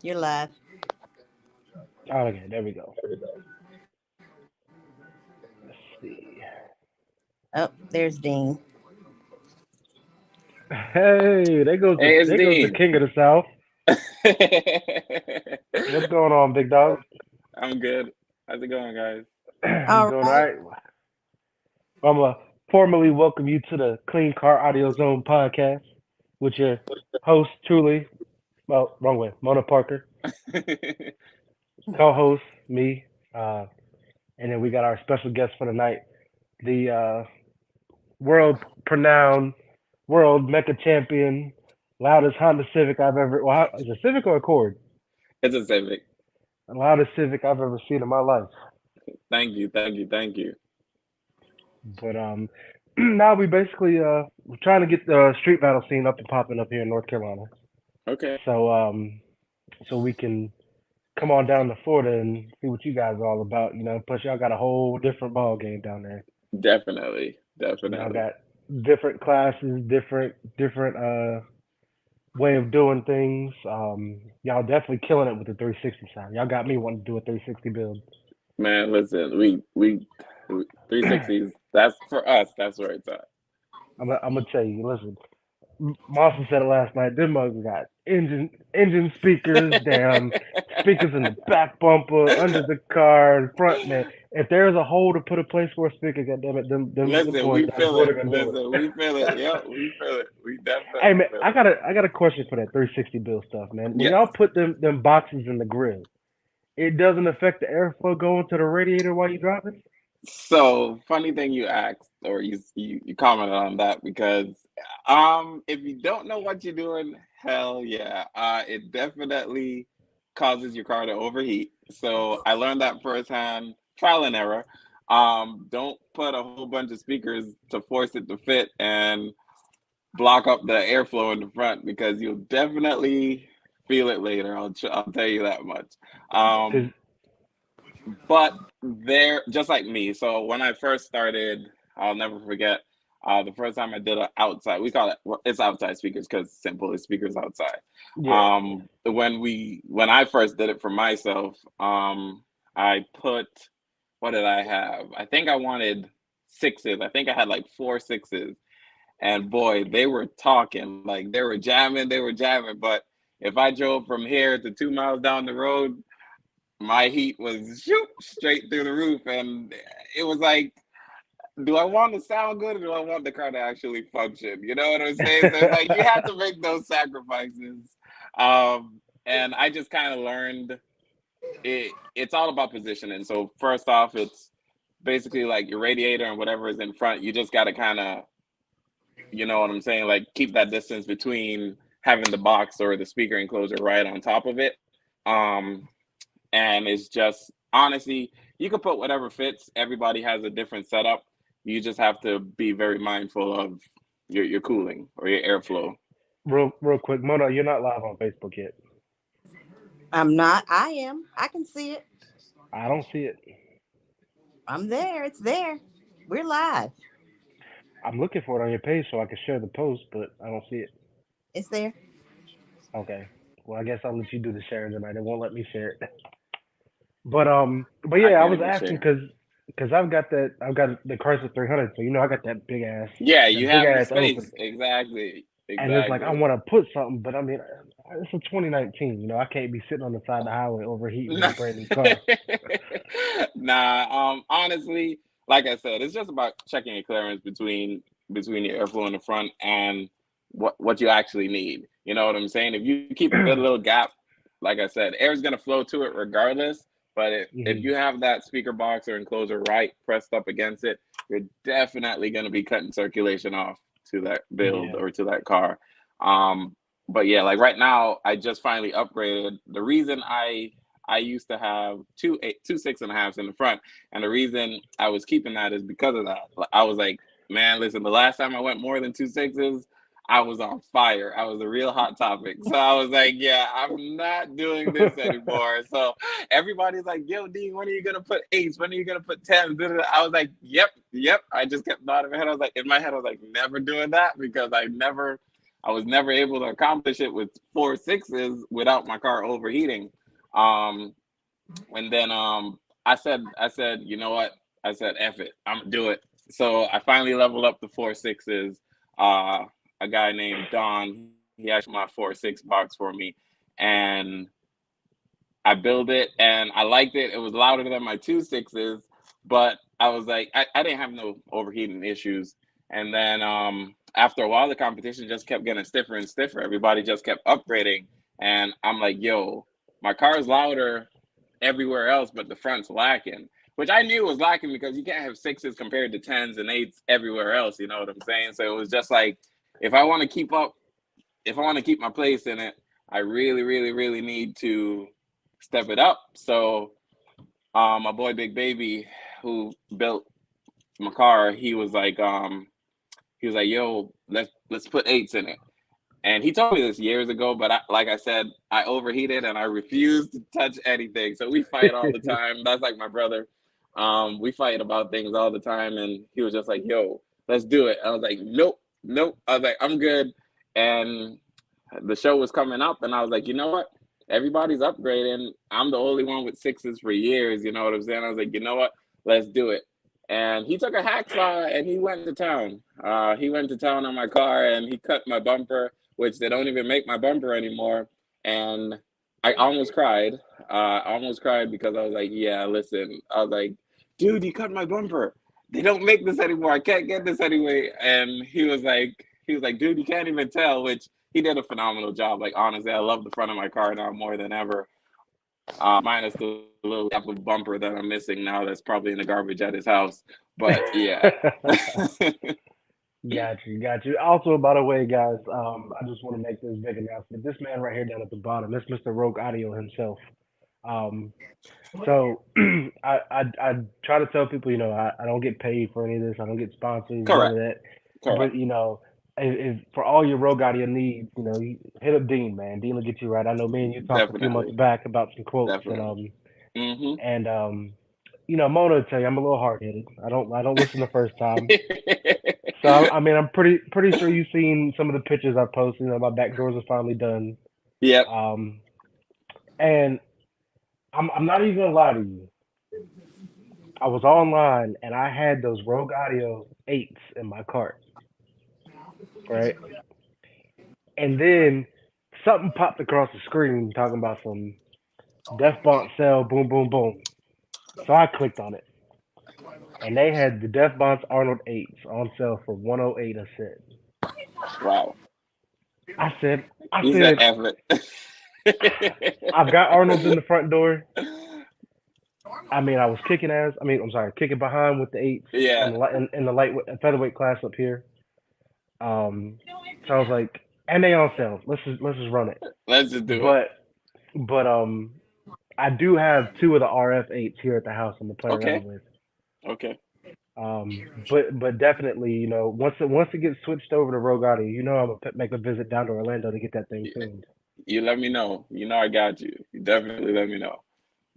You're live. Okay, there we go. Let's see. Oh, there's Dean. Hey, Hey, it's there goes the Dean. king of the South. What's going on, big dog? I'm good. How's it going, guys? I'm All doing all right. right. I'm gonna formally welcome you to the Clean Car Audio Zone podcast with your host, truly, well, wrong way, Mona Parker, co-host, me, uh, and then we got our special guest for the night, the world renowned, world MECA champion, loudest Honda Civic I've ever. Well, is it Civic or Accord? It's a Civic. The loudest Civic I've ever seen in my life. Thank you, thank you, thank you. But now we basically we're trying to get the street battle scene up and popping up here in North Carolina. Okay, So so we can come on down to Florida and see what you guys are all about. You know, plus y'all got a whole different ball game down there. definitely, Y'all definitely. got different classes, different way of doing things. Y'all definitely killing it with the 360 side. Y'all got me wanting to do a 360 build. Man, listen, we 360s. That's for us. That's where it's at. I'm gonna tell you. Listen, Monster said it last night. Them mugs got engine speakers, damn speakers in the back bumper, under the car, in front. Man, if there's a hole to put a place for a speaker, goddamn it, them Listen, boys we down feel Florida it. gonna do Listen, it. we feel it. Yep, we feel it. We Hey definitely man, feel I it. got a question for that 360 build stuff, man. When Yes. y'all put them boxes in the grill, it doesn't affect the airflow going to the radiator while you driving. So funny thing you asked, or you commented on that because if you don't know what you're doing, hell yeah, it definitely causes your car to overheat. So I learned that firsthand, trial and error. Don't put a whole bunch of speakers to force it to fit and block up the airflow in the front because you'll definitely feel it later. I'll tell you that much. Cause But they're just like me. So when I first started, I'll never forget the first time I did it outside. We call it well, it's outside speakers because simple is speakers outside. yeah, When I first did it for myself, I put what did I have? I think I wanted sixes. I think I had like four sixes, and boy, they were talking like they were jamming. But if I drove from here to 2 miles down the road, my heat was shoot straight through the roof, and it was like, do I want to sound good or do I want the car to actually function? You know what I'm saying? So it's like you have to make those sacrifices. And I just kind of learned it's all about positioning. So first off, it's basically like your radiator and whatever is in front. You just got to kind of, you know what I'm saying, like keep that distance between having the box or the speaker enclosure right on top of it. Um, and it's just honestly, you can put whatever fits. Everybody has a different setup. You just have to be very mindful of your cooling or your airflow. real quick, Mona, you're not live on Facebook yet. I'm not. I am. I can see it. I don't see it. I'm there. It's there. We're live. I'm looking for it on your page so I can share the post, but I don't see it. It's there. Okay. Well, I guess I'll let you do the sharing tonight. It won't let me share it. But I yeah, I can't was even asking share. because I've got the Chrysler 300, so you know I got Yeah, you that big have the ass open, space. Exactly. and it's like I Exactly. want to put something, but I mean it's a 2019, you know I can't be sitting on the side of the highway overheating with a Nah, brand new car. honestly, like I said, it's just about checking your clearance between your airflow in the front and what you actually need. You know what I'm saying? If you keep a good little gap, like I said, air is gonna flow to it regardless. But if Hmm. you have that speaker box or enclosure right pressed up against it, you're definitely gonna be cutting circulation off to that build Yeah. or to that car. Um, but yeah, like right now, I just finally upgraded. The reason I used to have two 6.5s in the front, and the reason I was keeping that is because of that. I was like, man, listen, the last time I went more than two sixes, I was on fire. I was a real hot topic. So I was like, yeah, I'm not doing this anymore. So everybody's like, yo, Dean, when are you gonna put eights? When are you gonna put tens? I was like, yep, yep. I just kept nodding my head. I was like, in my head, I was like, never doing that because I never I was never able to accomplish it with 4 6s without my car overheating. Um, and then I said, you know what? I said, F it, I'm gonna do it. So I finally leveled up to 4 6s. Uh, a guy named Don, he actually my 4 6 box for me, and I built it and I liked it. It was louder than my 2 6s, but I was like, I didn't have no overheating issues. And then after a while, the competition just kept getting stiffer and stiffer. Everybody just kept upgrading, and I'm like, yo, my car is louder everywhere else, but the front's lacking. Which I knew was lacking because you can't have 6s compared to 10s and 8s everywhere else. You know what I'm saying? So it was just like, if I want to keep up, if I want to keep my place in it, I really, really, really need to step it up. So my boy Big Baby, who built my car, he was like, yo, let's put 8s in it. And he told me this years ago, but like I said, I overheated and I refused to touch anything. So we fight all the time. That's like my brother. We fight about things all the time. And he was just like, yo, let's do it. I was like, nope, nope. I was like, I'm good. And the show was coming up, and I was like, you know what? Everybody's upgrading. I'm the only one with 6s for years. You know what I'm saying? I was like, you know what? Let's do it. And he took a hacksaw and he went to town. He went to town on my car and he cut my bumper, which they don't even make my bumper anymore. And I almost cried. Almost cried because I was like, yeah, listen. I was like, dude, you cut my bumper. They don't make this anymore. I can't get this anyway. And he was like, dude, you can't even tell, which he did a phenomenal job. Like, honestly, I love the front of my car now more than ever. Minus the little Apple bumper that I'm missing now that's probably in the garbage at his house. But yeah. Got you. Also, by the way, guys, I just want to make this big announcement. This man right here down at the bottom, this Mr. Rogue Audio himself. Um, so I try to tell people, I don't get paid for any of this. I don't get sponsors, none of Correct. that. But Correct. if for all your Rogue Audio needs, you hit up Dean, man. Dean will get you right. I know me and you talked a few months Definitely. back about some quotes, and Definitely. Hmm. Mona will tell you I'm a little hard headed. I don't listen the first time. So I mean, I'm pretty sure you've seen some of the pictures I posted. My back doors are finally done. Yep. Um, and I'm not even gonna lie to you. I was online and I had those Rogue Audio 8s in my cart, right? And then something popped across the screen talking about some Def Bont sale, boom, boom, boom. So I clicked on it, and they had the Def Bont's Arnold 8s on sale for 108 a set. Wow. I said, I He's an said, effort. I've got Arnold's in the front door. I mean, I was kicking ass. I mean, I'm sorry, kicking behind with the 8s Yeah. in the lightweight featherweight class up here. Um, so I was like, and they on sale. Let's just run it. Let's just do it. But I do have two of the RF 8s here at the house I'm gonna play around Okay. with. Okay. But definitely, once it gets switched over to Rogue Audio, I'm gonna make a visit down to Orlando to get that thing tuned. You let me know. You know I got you. You definitely let me know.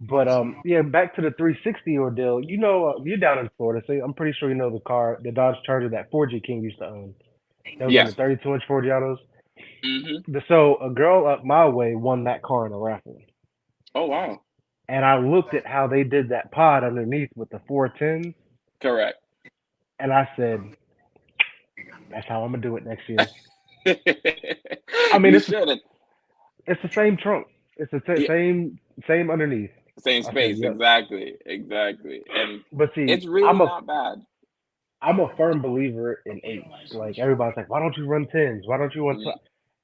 But yeah, back to the 360 ordeal. You're down in Florida, so I'm pretty sure you know the Dodge Charger that 4G King used to own. That was on the Yes. 32-inch Forgiatos. Hmm. So a girl up my way won that car in a raffle, Oh wow. and I looked at how they did that pod underneath with the 410s, Correct. and I said, "That's how I'm gonna do it next year." I mean, You it's should have. it's the same trunk, it's the Yeah. same underneath. Same I said, space. "Yep." Exactly. Exactly. And But it's see, really not bad. I'm a firm believer in eights. Like everybody's like, "Why don't you run tens? Why don't you run Mm,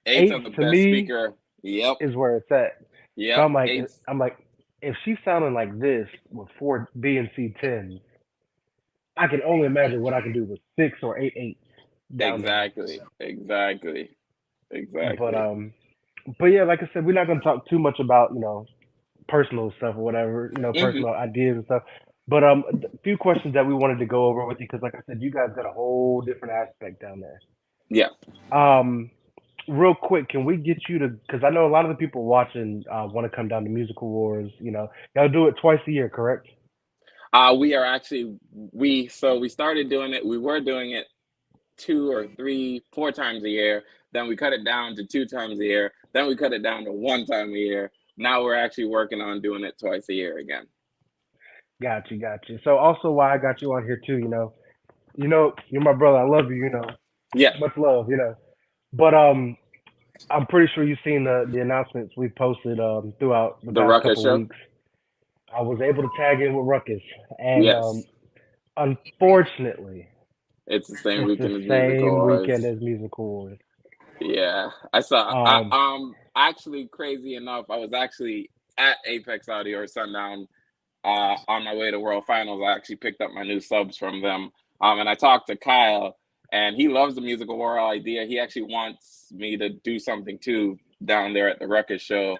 Eights are eights?" the To best me, speaker. Yep. is where it's at. So Yep. Eights. I'm like, if she's sounding like this with four B and C tens, I can only imagine what I can do with six or eight eights down there. Exactly. Exactly. But Exactly. um, but yeah, like I said, we're not gonna talk too much about personal stuff or whatever, Hmm. personal ideas and stuff. But a few questions that we wanted to go over with you because, like I said, you guys got a whole different aspect down there. Yeah. Um, real quick, can we get you to? Because I know a lot of the people watching want to come down to Musical Wars. Y'all do it twice a year, correct? We are actually we started doing it. We were doing it 2 or 3, 4 times a year. Then we cut it down to 2 times a year. Then we cut it down to 1 time a year. Now we're actually working on doing it twice a year again. Got you, got you. So also why I got you on here too, you're my brother. I love you. Yeah, Much love. But I'm pretty sure you've seen the announcements we posted throughout the the past Ruckus couple of show. weeks. I was able to tag in with Ruckus, and Yes, unfortunately, it's the same it's the weekend as Music same weekend Awards. as Music Awards. Yeah, I saw. Um, Actually, crazy enough, I was actually at Apex Audio or Sundown on my way to World Finals. I actually picked up my new subs from them. And I talked to Kyle, and he loves the musical world idea. He actually wants me to do something too down there at the Ruckus show.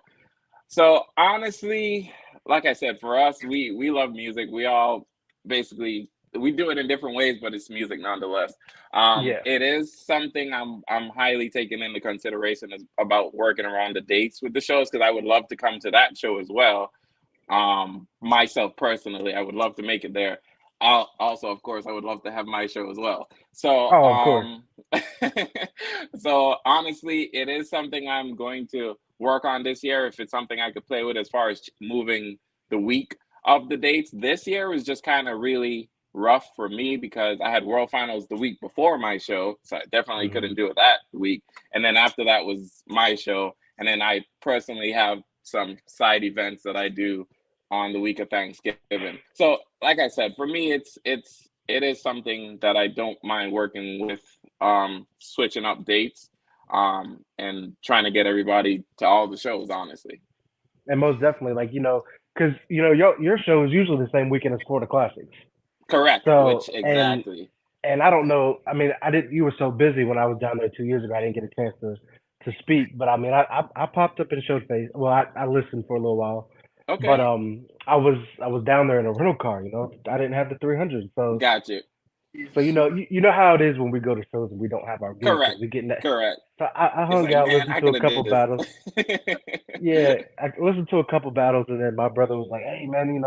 So honestly, like I said, for us, we love music. We all basically we do it in different ways, but it's music nonetheless. yeah. It is something I'm highly taking into consideration about working around the dates with the shows because I would love to come to that show as well. Myself personally, I would love to make it there. Also, of course, I would love to have my show as well. So, Oh, of course. so honestly, it is something I'm going to work on this year. If it's something I could play with as far as moving the week of the dates, this year was just kind of really rough for me because I had World Finals the week before my show, so I definitely Hmm. couldn't do it that week. And then after that was my show, and then I personally have some side events that I do on the week of Thanksgiving. So, like I said, for me, it is something that I don't mind working with, switching up dates, and trying to get everybody to all the shows. Honestly, And most definitely, like because your show is usually the same weekend as Florida Classics. correct. So Which exactly. and I don't know. I mean, I didn't. You were so busy when I was down there 2 years ago. I didn't get a chance to speak. But I mean, I popped up and showed face. Well, I listened for a little while, but Okay, I was down there in a rental car. I didn't have the 300. got you. So you know how it is when we go to shows and we don't have our vehicles. Correct, We get in that. correct. So I It's hung like, out, man, listened I to could a have couple did this. battles. Yeah, I listened to a couple battles, and then my brother was like, "Hey, man,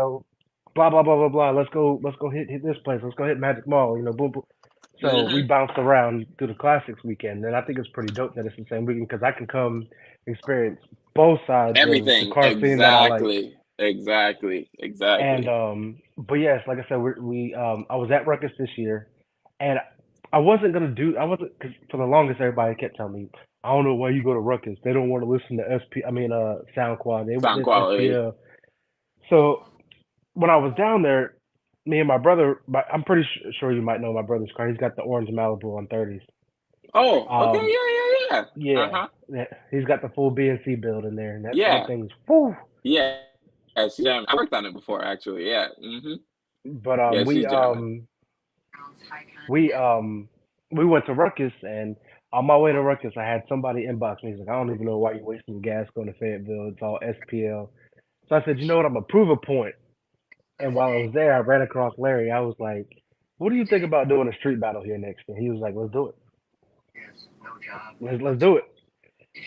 blah blah blah blah blah. Let's go hit this place. Let's go hit Magic Mall. Boom boom." So we Hmm. bounced around through the classics weekend, and I think it's pretty dope that it's the same weekend because I can come experience both sides of the Everything car scene that I like. exactly, exactly, And exactly. but yes, like I said, I was at Ruckus this year, and I wasn't gonna do I wasn't because for the longest everybody kept telling me I don't know why you go to Ruckus. They don't want to listen to SP. I mean, Sound Quad. Sound It's quality. SPL. So when I was down there, me and my brother, I'm pretty sure you might know my brother's car. He's got the orange Malibu on 30s. Oh, okay, Um, yeah. Uh yeah, huh. yeah, he's got the full BNC build in there, and that Yeah, thing's whew. yeah. She's jamming. I worked on it before, actually. Yeah. Hmm. But Yeah, she's jamming. we we went to Ruckus, and on my way to Ruckus, I had somebody inbox me. He's like, I don't even know why you're wasting gas going to Fayetteville. It's all SPL. So I said, you know what? I'm gonna prove a point. And while I was there, I ran across Larry. I was like, what do you think about doing a street battle here next year? He was like, let's do it. Let's do it.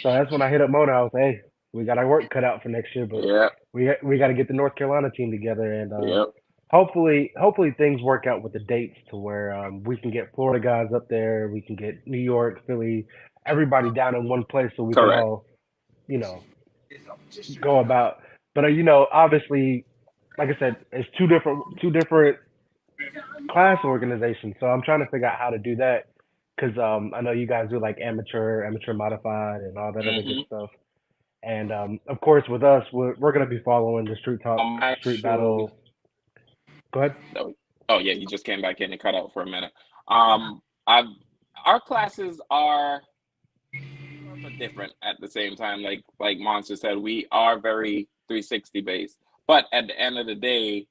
So that's when I hit up Mona. I was like, hey, we got our work cut out for next year, but Yep. we got to get the North Carolina team together, and Yep. hopefully things work out with the dates to where we can get Florida guys up there, we can get New York, Philly, everybody down in one place so we can Correct. all you know go about. But obviously, like I said, it's two different class organizations. So I'm trying to figure out how to do that because I know you guys do like amateur modified, and all that other good Hmm. stuff. And of course, with us, we're going to be following the Street Talk Street Actually, Battle. Go ahead. no. Oh yeah, you just came back in and cut out for a minute. I've our classes are but different at the same time. Like Monster said, we are very 360 based. But at the end of the day,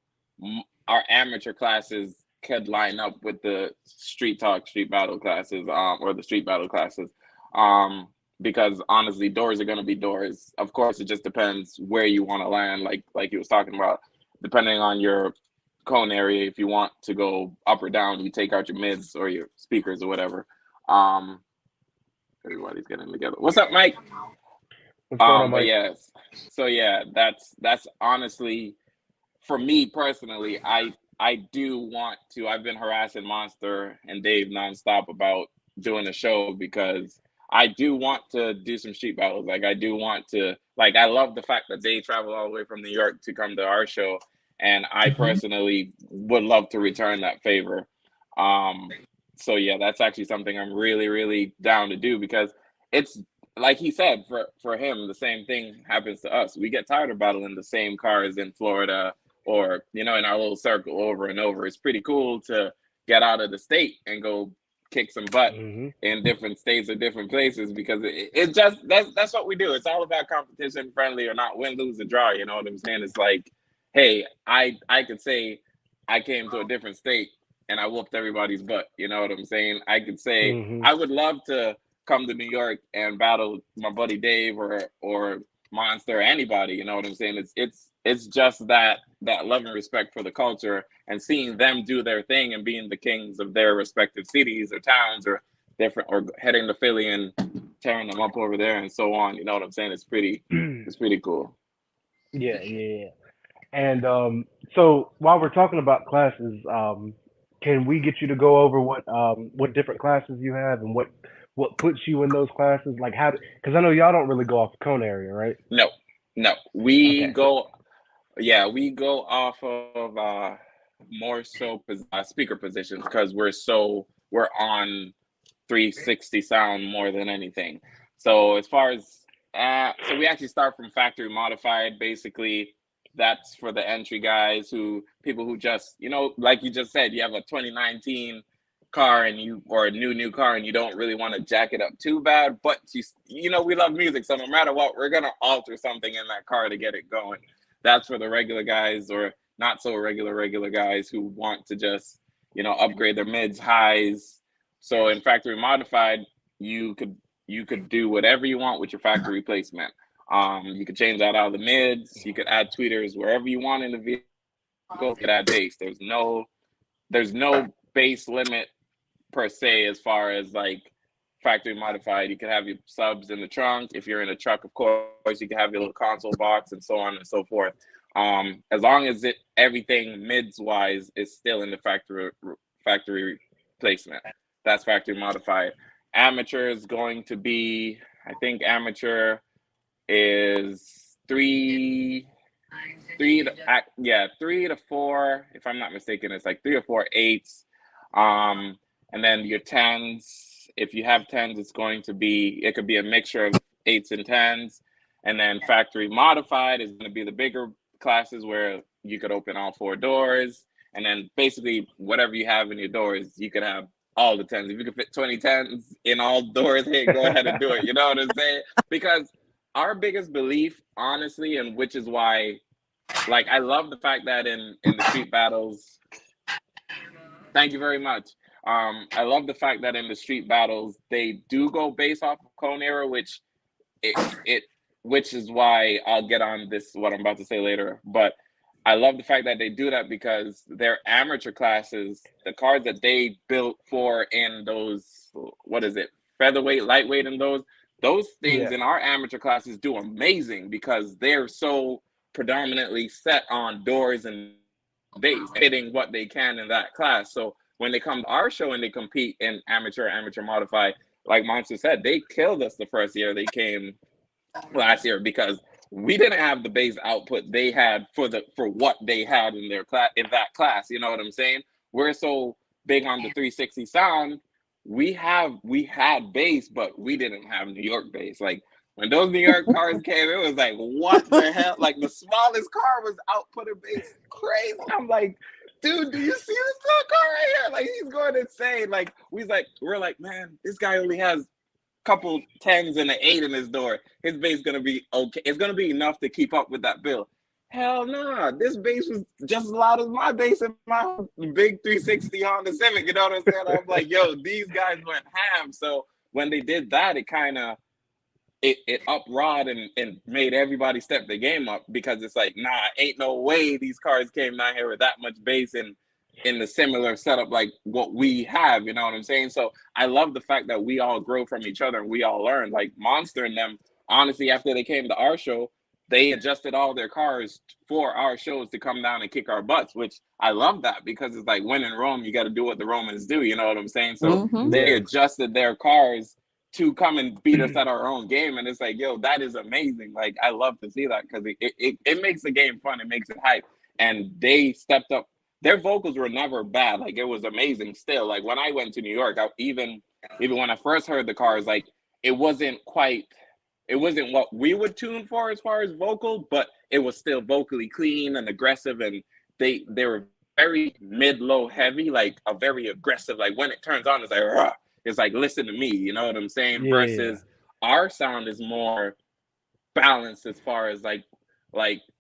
our amateur classes could line up with the street talk, street battle classes, or the street battle classes. Um, because honestly, doors are gonna be doors. Of course, it just depends where you want to land. Like you was talking about, depending on your cone area, if you want to go up or down, you take out your mids or your speakers or whatever. Um, Everybody's getting together. What's up, Mike? What's going on, But Mike? yes, so yeah, that's honestly for me personally. I do want to. I've been harassing Monster and Dave nonstop about doing a show because I do want to do some street battles. Like I do want to like I love the fact that they travel all the way from New York to come to our show, and I personally would love to return that favor. Um, so yeah, that's actually something I'm really, really down to do because it's like he said, for him, the same thing happens to us. We get tired of battling the same cars in Florida or in our little circle over and over. It's pretty cool to get out of the state and go kick some butt Hmm. in different states or different places because it just that's what we do. It's all about competition, friendly or not, win, lose, or draw. You know what I'm saying? It's like, hey, I could say I came to a different state and I whooped everybody's butt. You know what I'm saying? I could say Hmm. I would love to come to New York and battle my buddy Dave or Monster or anybody. You know what I'm saying? It's just that love and respect for the culture and seeing them do their thing and being the kings of their respective cities or towns or different or heading to Philly and tearing them up over there and so on. You know what I'm saying? It's pretty cool. Yeah, yeah, yeah. And so while we're talking about classes, can we get you to go over what different classes you have and what puts you in those classes? Like how? Because I know y'all don't really go off the cone area, right? No, no. Okay, so We go off of more so speaker positions because we're on 360 sound more than anything. So as far as so we actually start from factory modified. Basically, that's for the entry guys people who just like you just said, you have a 2019 car and or a new car and you don't really want to jack it up too bad, but we love music, so no matter what, we're gonna alter something in that car to get it going. That's for the regular guys or not so regular guys who want to just upgrade their mids, highs. So in factory modified, you could do whatever you want with your factory replacement. You could change out all the mids. You could add tweeters wherever you want in the vehicle. You could add bass. There's no bass limit per se as far as like factory modified. You could have your subs in the trunk. If you're in a truck, of course, you can have your little console box and so on and so forth. As long as everything mids wise is still in the factory placement, that's factory modified. Amateur is going to be, I think, amateur is three to four. If I'm not mistaken, it's like 3 or 4 8s. And then your tens. If you have tens, it could be a mixture of 8s and tens. And then factory modified is going to be the bigger classes where you could open all 4 doors. And then basically whatever you have in your doors, you could have all the tens. If you could fit 20 tens in all doors, hey, go ahead and do it. You know what I'm saying? Because our biggest belief, honestly, and which is why, like, I love the fact that in the street battles, thank you very much. I love the fact that in the street battles they do go based off of cone era, it which is why I'll get on this what I'm about to say later. But I love the fact that they do that because their amateur classes, the cars that they built for in those, what is it, featherweight, lightweight, and those things yeah, in our amateur classes do amazing because they're so predominantly set on doors and base, hitting what they can in that class. So when they come to our show and they compete in amateur modified, like Monster said, they killed us the first year they came last year because we didn't have the base output they had for what they had in their class in that class. You know what I'm saying? We're so big on the 360 sound. We had bass, but we didn't have New York bass. Like when those New York cars came, it was like, what the hell? Like the smallest car was outputting bass crazy. I'm like, dude, do you see this little car right here? Like he's going insane. Like we're like, man, this guy only has couple tens and an 8 in his door. His bass gonna be okay. It's gonna be enough to keep up with that bill. Hell no, nah. This bass was just as loud as my bass in my big 360 Honda Civic. You know what I'm saying? I'm like, yo, these guys went ham. So when they did that, it kind of it uprod and made everybody step the game up because it's like, nah, ain't no way these cars came down here with that much bass in the similar setup like what we have, you know what I'm saying? So I love the fact that we all grow from each other and we all learn. Like Monster and them, honestly, after they came to our show, they adjusted all their cars for our shows to come down and kick our butts, which I love that, because it's like, when in Rome, you got to do what the Romans do. You know what I'm saying? So Mm-hmm. they adjusted their cars to come and beat us at our own game. And it's like, yo, that is amazing. Like, I love to see that, because it makes the game fun. It makes it hype. And they stepped up. Their vocals were never bad. Like, it was amazing still. Like, when I went to New York, even when I first heard the cars, like, it wasn't what we would tune for as far as vocal, but it was still vocally clean and aggressive. And they were very mid-low heavy, like a very aggressive, like when it turns on, it's like, rah! It's like, listen to me, you know what I'm saying? Yeah. Versus our sound is more balanced as far as like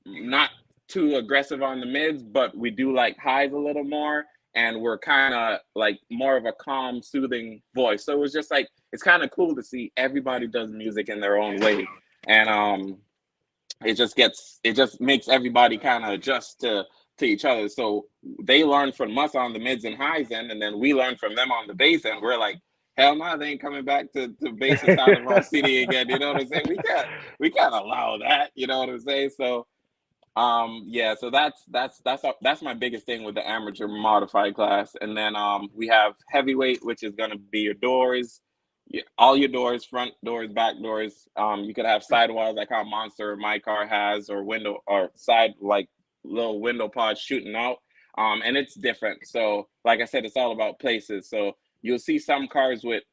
not too aggressive on the mids, but we do like highs a little more, and we're kind of like more of a calm, soothing voice. So it was just like, it's kind of cool to see everybody does music in their own way. And it just makes everybody kind of adjust to each other. So they learn from us on the mids and highs end, and then we learn from them on the bass end. We're like, hell no, they ain't coming back to bass inside of our city again. You know what I'm saying? We can't allow that. You know what I'm saying? So yeah, so that's my biggest thing with the amateur modified class. And then we have heavyweight, which is going to be your doors, all your doors, front doors, back doors. You could have sidewalls like how Monster or my car has, or window or side, like little window pods shooting out. And it's different. So like I said, it's all about places. So you'll see some cars with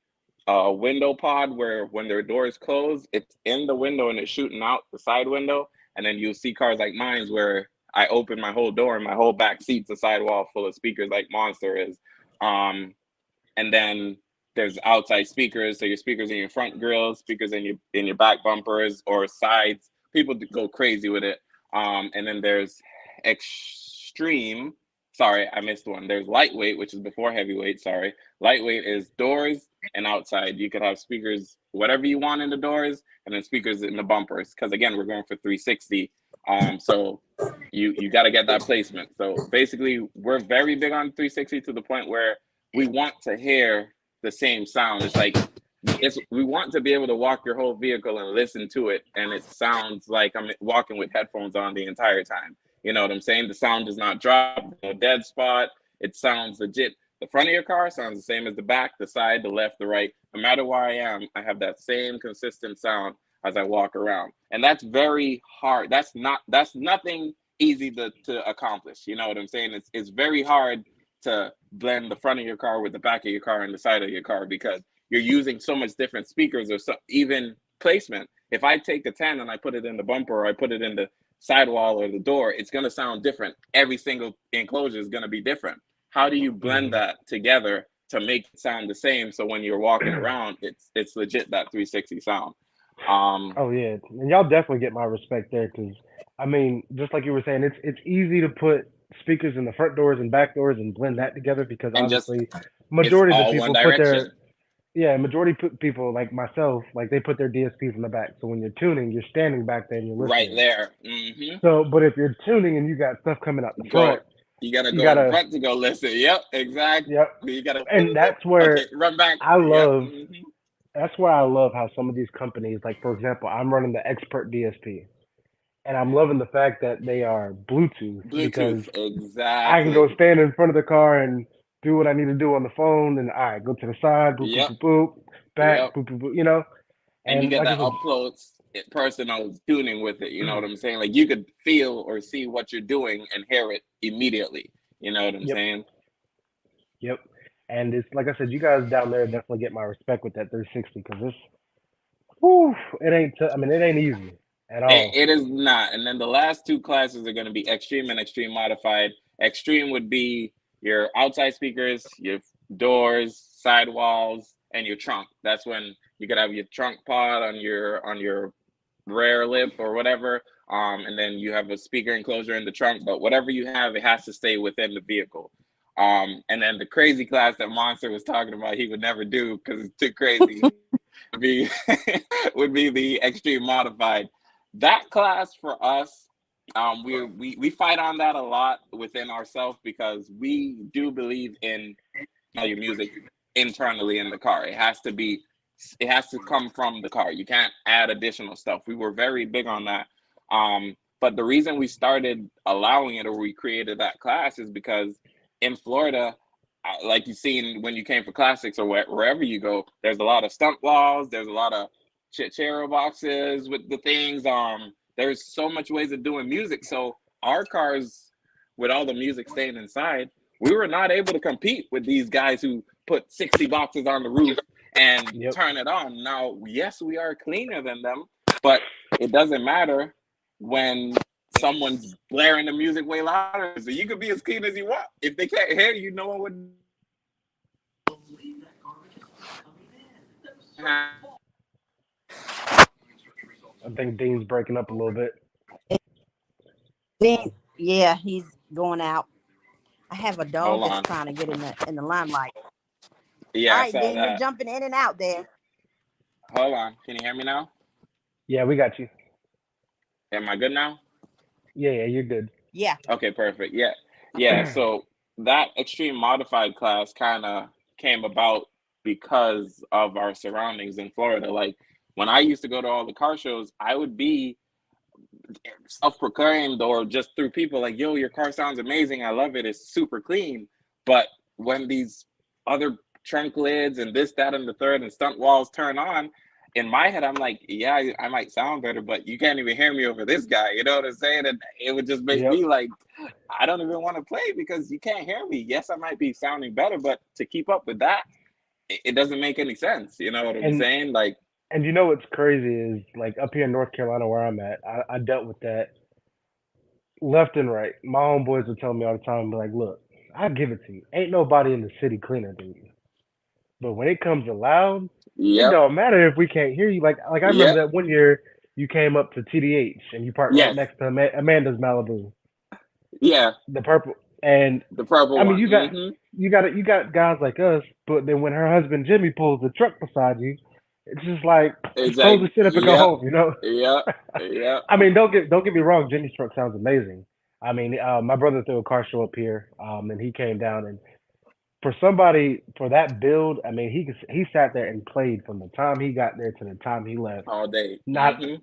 a window pod where when their doors close, it's in the window and it's shooting out the side window. And then you'll see cars like mine's where I open my whole door and my whole back seat's a sidewall full of speakers like Monster is. And then there's outside speakers. So your speakers in your front grills, speakers in your back bumpers or sides. People go crazy with it. And then there's extreme. Sorry, I missed one. There's lightweight, which is before heavyweight. Sorry. Lightweight is doors and outside. You could have speakers, whatever you want in the doors, and then speakers in the bumpers. Because again, we're going for 360. So you got to get that placement. So basically, we're very big on 360 to the point where we want to hear the same sound. It's like we want to be able to walk your whole vehicle and listen to it, and it sounds like I'm walking with headphones on the entire time. You know what I'm saying? The sound does not drop, no dead spot. It sounds legit. The front of your car sounds the same as the back, the side, the left, the right. No matter where I am, I have that same consistent sound as I walk around. And that's very hard. That's nothing easy to accomplish. You know what I'm saying? It's very hard to blend the front of your car with the back of your car and the side of your car, because you're using so much different speakers, or even placement. If I take a 10 and I put it in the bumper, or I put it in the sidewall or the door, it's going to sound different. Every single enclosure is going to be different. How do you blend that together to make it sound the same, so when you're walking around, it's legit that 360 sound? Oh yeah, and y'all definitely get my respect there, because I mean, just like you were saying, it's easy to put speakers in the front doors and back doors and blend that together, because And just obviously it's majority of the all one people put direction. people like myself, like they put their DSPs in the back. So when you're tuning, you're standing back there and you're Right listening. there. So, but if you're tuning and you got stuff coming out the front, You gotta you go in gotta, front to go listen. Yep, exactly. yep. You gotta. And that's where Okay, run back. I Yep. love, that's where I love how some of these companies, like for example, I'm running the Expert DSP, and I'm loving the fact that they are Bluetooth, because Bluetooth, I can go exactly. stand in front of the car and do what I need to do on the phone, and all right, go to the side, boop, boop, Yep, boop, boop, back, yep. boop, boop, boop, you know? And you And get like I that said, up close, personal tuning with it. You know what I'm saying? Like you could feel or see what you're doing and hear it immediately. You know what I'm yep, saying? yep. And it's like I said, you guys down there definitely get my respect with that 360, because it's, whew, it ain't, I mean, it ain't easy at all. It is not. And then the last two classes are going to be extreme and extreme modified. Extreme would be your outside speakers, your doors, sidewalls, and your trunk. That's when you could have your trunk pod on your rear lip or whatever. And then you have a speaker enclosure in the trunk. But whatever you have, it has to stay within the vehicle. And then the crazy class that Monster was talking about, he would never do because it's too crazy. would be would be the extreme modified. That class for us, we fight on that a lot within ourselves, because we do believe in your music internally in the car. It has to come from the car. You can't add additional stuff. We were very big on that. But the reason we started allowing it, or we created that class, is because in Florida, like you've seen when you came for classics or wherever you go, there's a lot of stunt walls, there's a lot of chero boxes with the things. There's so much ways of doing music. So our cars, with all the music staying inside, we were not able to compete with these guys who put 60 boxes on the roof and turn it on. Now, yes, we are cleaner than them, but it doesn't matter when someone's blaring the music way louder. So you could be as clean as you want. If they can't hear you, no one would. I think Dean's breaking up a little bit. Dean, yeah, he's going out. I have a dog that's trying to get in the limelight. Yeah, all right, Dean, you're jumping in and out there. Hold on. Can you hear me now? Yeah, we got you. Am I good now? Yeah, you're good. Yeah. Okay, perfect. Yeah. So that extreme modified class kind of came about because of our surroundings in Florida. Like when I used to go to all the car shows, I would be self-proclaimed or just through people like, yo, your car sounds amazing, I love it, it's super clean. But when these other trunk lids and this, that, and the third and stunt walls turn on, in my head, I'm like, yeah, I might sound better, but you can't even hear me over this guy. You know what I'm saying? And it would just make me like, I don't even want to play because you can't hear me. Yes, I might be sounding better, but to keep up with that, it doesn't make any sense. You know what I'm saying? Like, and you know what's crazy is, like, up here in North Carolina where I'm at, I dealt with that left and right. My homeboys would tell me all the time, be like, look, I give it to you. Ain't nobody in the city cleaner than you. But when it comes to loud, it don't matter if we can't hear you. Like I remember that one year you came up to TDH and you parked right next to Amanda's Malibu. Yeah. The purple. And the purple. I mean, you got guys like us, but then when her husband Jimmy pulls the truck beside you, it's just like close the shit up and go home, you know? Yeah. I mean, don't get me wrong, Jimmy's truck sounds amazing. I mean, my brother threw a car show up here, and he came down, and for somebody for that build, I mean, he sat there and played from the time he got there to the time he left all day. Not an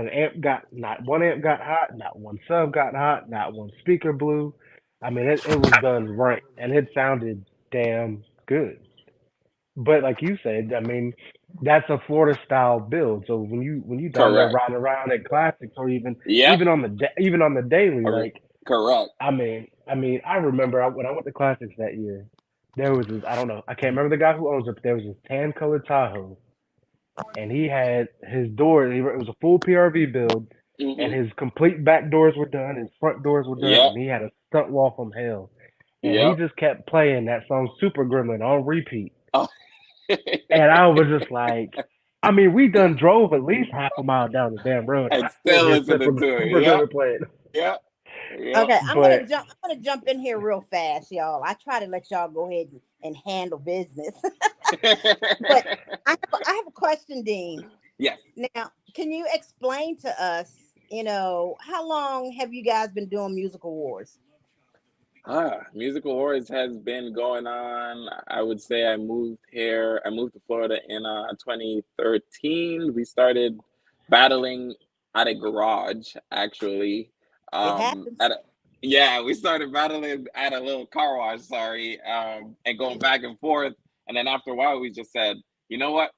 amp not one amp got hot, not one sub got hot, not one speaker blew. I mean, it was done right, and it sounded damn good. But like you said, I mean, that's a Florida style build. So when you down there riding around at classics, or even on the daily, like I mean, I remember when I went to classics that year, there was this, I don't know, I can't remember the guy who owns it, but there was this tan colored Tahoe, and he had his door. It was a full PRV build, and his complete back doors were done, his front doors were done, and he had a stunt wall from hell. And he just kept playing that song Super Gremlin on repeat. Oh. And I was just like, I mean, we done drove at least half a mile down the damn road. And still listening to it. Yeah. Okay, I'm gonna jump in here real fast, y'all. I try to let y'all go ahead and handle business. But I have a question, Dean. Yes. Now, can you explain to us, how long have you guys been doing Musical Wars? Musical Wars has been going on. I would say I moved to Florida in 2013. We started battling at a garage, actually. We started battling at a little car wash, and going back and forth. And then after a while, we just said, you know what?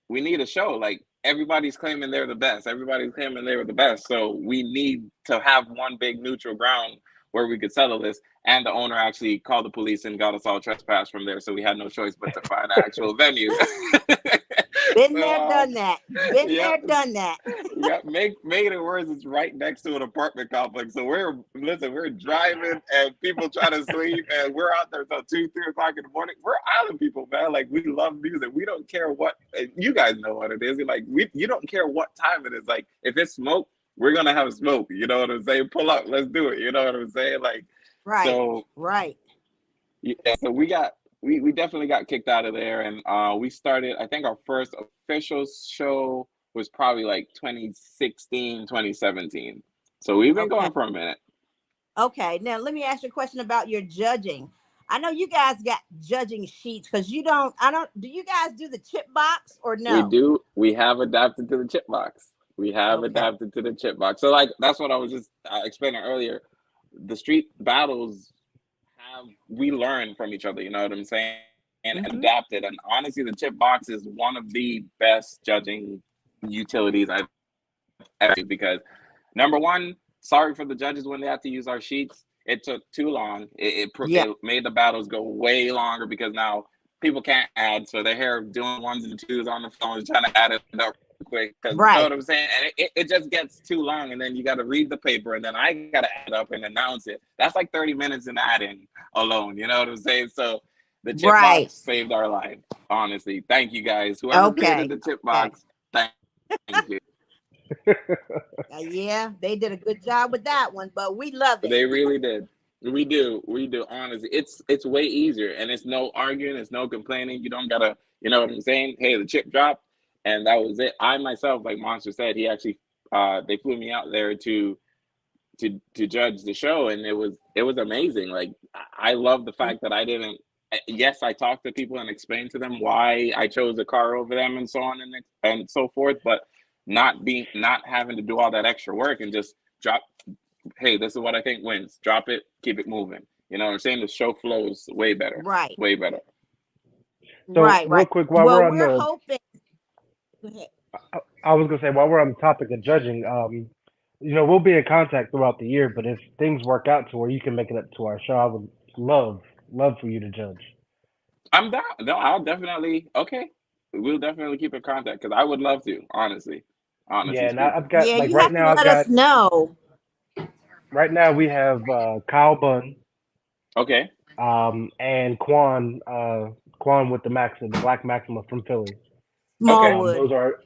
We need a show. Like, everybody's claiming they're the best. Everybody's claiming they were the best. So we need to have one big neutral ground where we could settle this. And the owner actually called the police and got us all trespassed from there. So we had no choice but to find an actual venue. Been there, done that. There, done that. Make it worse. It's right next to an apartment complex. So we're driving and people trying to sleep, and we're out there until 2-3 o'clock in the morning. We're island people, man. Like, we love music. We don't care what, you guys know what it is. Like, you don't care what time it is. Like, if it's smoke, we're gonna have smoke. You know what I'm saying? Pull up, let's do it. You know what I'm saying? Like, right. So right. Yeah. So we definitely got kicked out of there, and we started. I think our first official show was probably like 2016, 2017. So we've been going for a minute. Okay. Now let me ask you a question about your judging. I know you guys got judging sheets because do you guys do the chip box or no? We do. We have adapted to the chip box. We have Okay. adapted to the chip box. So like that's what I was just explaining earlier. The street battles have we learn from each other. You know what I'm saying? And adapted. And honestly, the chip box is one of the best judging utilities I've ever used because number one, sorry for the judges when they have to use our sheets. It took too long. Yeah. It made the battles go way longer because now people can't add, so they're here doing ones and twos on the phone, trying to add it up quick. Because you know what I'm saying? And it just gets too long, and then you got to read the paper, and then I got to add up and announce it. That's like 30 minutes in adding alone. You know what I'm saying? So the chip box saved our life. Honestly, thank you guys. Whoever created the chip box, thank you. Yeah, they did a good job with that one, but we love it. They really did. We do. Honestly, it's way easier, and it's no arguing, it's no complaining. You don't gotta, you know what I'm saying? Hey, the chip dropped, and that was it. I myself, like Monster said, he actually, they flew me out there to judge the show, and it was amazing. Like I love the fact that I didn't. Yes, I talked to people and explained to them why I chose a car over them, and so on and so forth, but not having to do all that extra work and just drop. Hey, this is what I think wins. Drop it, keep it moving. You know what I'm saying? The show flows way better. Right. Way better. So real quick, while we're on we're hoping. Go ahead. I was gonna say while we're on the topic of judging, you know, we'll be in contact throughout the year, but if things work out to where you can make it up to our show, I would love for you to judge. I'm down. No, I'll definitely. Okay, we'll definitely keep in contact because I would love to. Honestly. Yeah, and Speaking. I've got like you right have now to I've let got us know. right now we have Kyle Bunn. Okay. And Quan with the Maxim, Black Maxima from Philly. Smallwood. Those are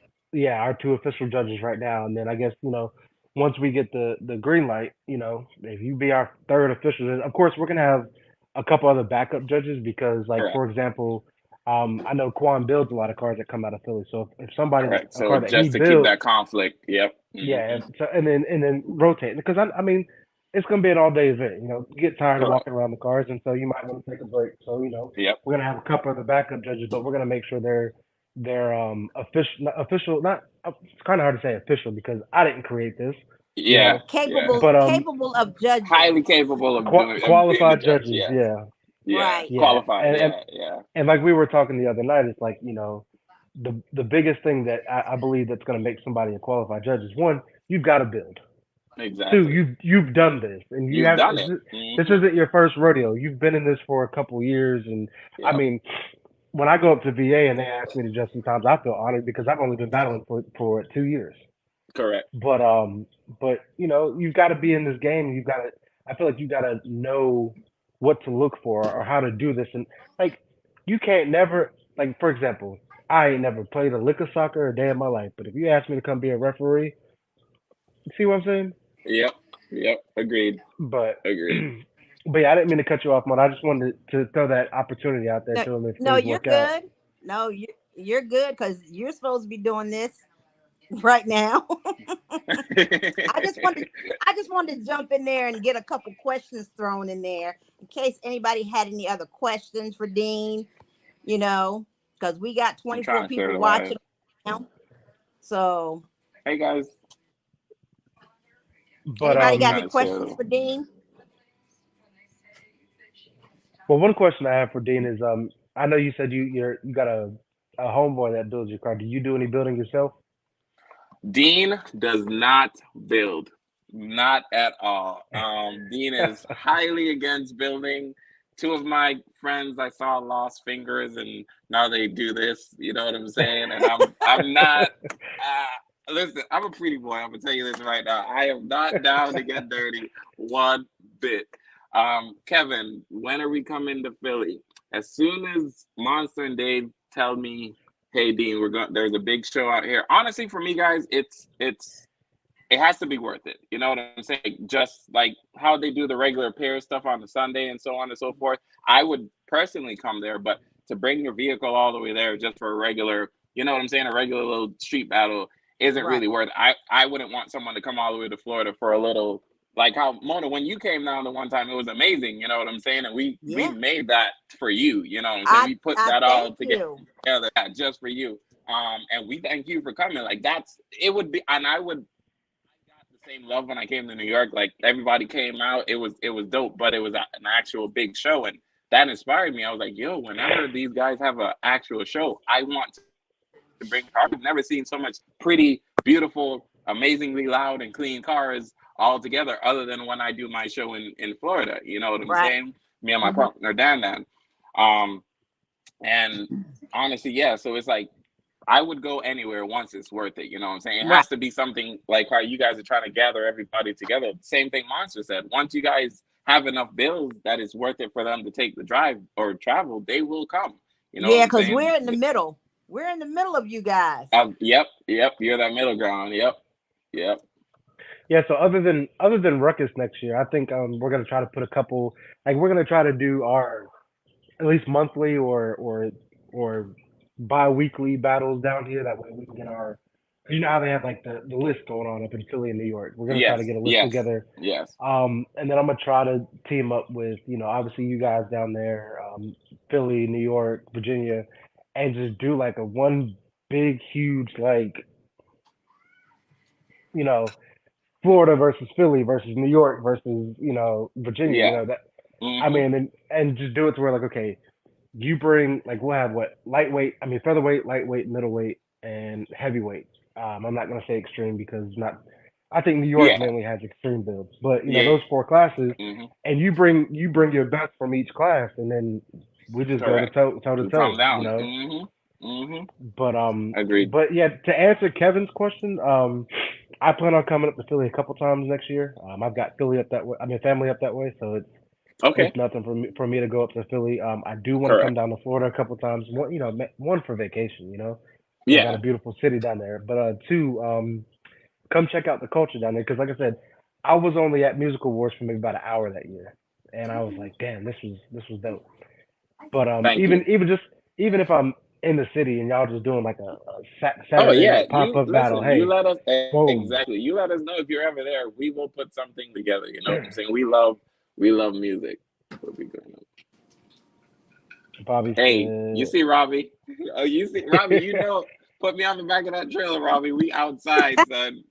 our two official judges right now. And then I guess, you know, once we get the green light, you know, if you be our third official, then of course we're gonna have a couple other backup judges because, like, for example, I know Quan builds a lot of cars that come out of Philly. So if somebody a So car that just he to builds, keep that conflict, yep. Mm-hmm. Yeah, so, and then rotate because I mean it's gonna be an all day event. You know, you get tired of walking around the cars, and so you might want to take a break. So you know, we're gonna have a couple of the backup judges, but we're gonna make sure they're official. Not it's kind of hard to say official because I didn't create this. Yeah, you know? Capable of judging. Highly capable of doing qualified being judges. judge. Yeah. Right. Qualified. And like we were talking the other night, it's like, you know, the biggest thing that I believe that's going to make somebody a qualified judge is one, you've got to build. Exactly. Two, you've done this, and you've done it. This isn't your first rodeo. You've been in this for a couple years, and I mean, when I go up to VA and they ask me to judge, sometimes I feel honored because I've only been battling for 2 years. Correct. But you know, you've got to be in this game. You've got to. I feel like you got to know what to look for or how to do this, and like you can't never like for example, I ain't never played a lick of soccer a day in my life, but if you ask me to come be a referee, you see what I'm saying? Yep. Agreed. But agreed. But yeah, I didn't mean to cut you off, man. I just wanted to throw that opportunity out there to them if no, things you're work good. out. No, you're good because you're supposed to be doing this right now. I just wanted to jump in there and get a couple questions thrown in there in case anybody had any other questions for Dean, you know, because we got 24 people watching now. So hey guys. But anybody got any questions for Dean? Well, one question I have for Dean is I know you said you got a homeboy that builds your car. Do you do any building yourself? Dean does not build. Not at all. Dean is highly against building. Two of my friends I saw lost fingers and now they do this, you know what I'm saying? And I'm not listen, I'm a pretty boy. I'm gonna tell you this right now. I am not down to get dirty one bit. Kevin, when are we coming to Philly? As soon as Monster and Dave tell me, hey Dean, there's a big show out here. Honestly, for me guys, it has to be worth it. You know what I'm saying? Just like how they do the regular pair stuff on the Sunday and so on and so forth. I would personally come there, but to bring your vehicle all the way there just for a regular, you know what I'm saying, a regular little street battle isn't really worth it. I wouldn't want someone to come all the way to Florida for a little, like how Mona, when you came down the one time, it was amazing. You know what I'm saying? And we made that for you. You know what I'm saying? We put that all together just for you. And we thank you for coming. Like it would be, and I got the same love when I came to New York. Like everybody came out. It was dope, but it was an actual big show, and that inspired me. I was like, yo, whenever these guys have an actual show, I want to bring cars. I've never seen so much pretty, beautiful, amazingly loud and clean cars all together, other than when I do my show in Florida. You know what I'm Right. saying? Me and my Mhm. partner Dan. Um, and honestly, yeah. So it's like I would go anywhere once it's worth it. You know what I'm saying? It Right. has to be something like how you guys are trying to gather everybody together. Same thing Monster said. Once you guys have enough bills that it's worth it for them to take the drive or travel, they will come. You know what Yeah, I'm because saying? we're in the middle. We're in the middle of you guys. Yep. You're that middle ground. Yep. Yeah, so other than Ruckus next year, I think we're gonna try to put a couple, like we're gonna try to do our at least monthly or bi-weekly battles down here. That way we can get our, you know how they have like the list going on up in Philly and New York. We're gonna try to Yes. get a list Yes. together. Yes. And then I'm gonna try to team up with, obviously you guys down there, Philly, New York, Virginia, and just do like a one big huge like, you know, Florida versus Philly versus New York versus Virginia. Yeah. That, I Mhm. mean, and just do it to where like, okay, you bring like we'll have what lightweight, I mean featherweight, lightweight, middleweight, and heavyweight. I'm not gonna say extreme because not. I think New York Yeah. mainly has extreme builds, but Yeah. those four classes, Mhm. and you bring your best from each class, and then we just go to Correct. toe to We calm toe, down. Mhm. Mhm. But Agreed. yeah, to answer Kevin's question, I plan on coming up to Philly a couple times next year. I've got Philly up that way. I mean, family up that way, so it's Okay. nothing for me to go up to Philly. I do want to come Correct. down to Florida a couple times. One, one for vacation. I got a Yeah. beautiful city down there. But two, come check out the culture down there because, like I said, I was only at Music Awards for maybe about an hour that year, and I was like, damn, this was dope. But Thank you. even if I'm in the city and y'all just doing like a Oh Saturday yeah, night pop you up battle, listen. You hey, let us boom, exactly. You let us know if you're ever there. We will put something together. You know what I'm saying? We love music. What we going on? Bobby Hey, you said. see Robbie? Oh, you see Robbie? You know, put me on the back of that trailer, Robbie. We outside, son.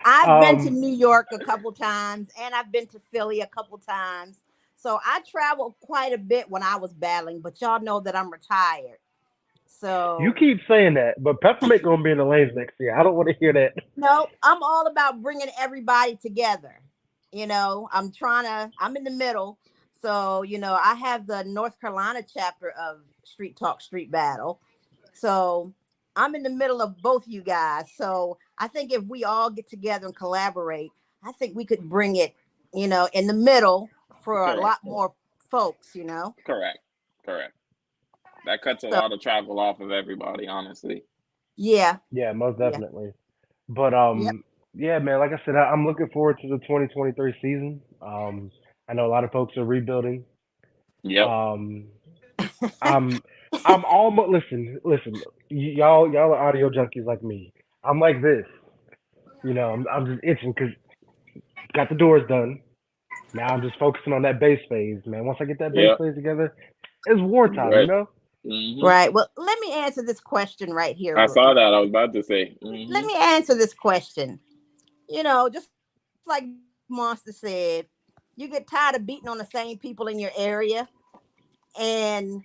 I've been to um, New York a couple times and I've been to Philly a couple times. So I traveled quite a bit when I was battling, but y'all know that I'm retired. you So, keep saying that, but Peppermint gonna be in the lanes next year. I don't want to hear that. no, I'm all about bringing everybody together. I'm in the middle. So, I have the North Carolina chapter of Street Talk Street Battle. So I'm in the middle of both you guys. So I think if we all get together and collaborate, I think we could bring it, in the middle for a Correct. lot more folks. Correct. Correct. That cuts a So lot of travel off of everybody, honestly. yeah, Yeah, most yeah, definitely. But yep. yeah, man. Like I said, I'm looking forward to the 2023 season. I know a lot of folks are rebuilding. Yep. Um, I'm I'm almost listen. Y'all are audio junkies like me. I'm like this. I'm just itching because got the doors done. Now I'm just focusing on that bass phase, man. Once I get that bass Yep. phase together, it's wartime, Right. Mhm. Right. Well, let me answer this question right here. I saw that. I was about to say. Let Mhm. me answer this question. Just like Monster said, you get tired of beating on the same people in your area. And,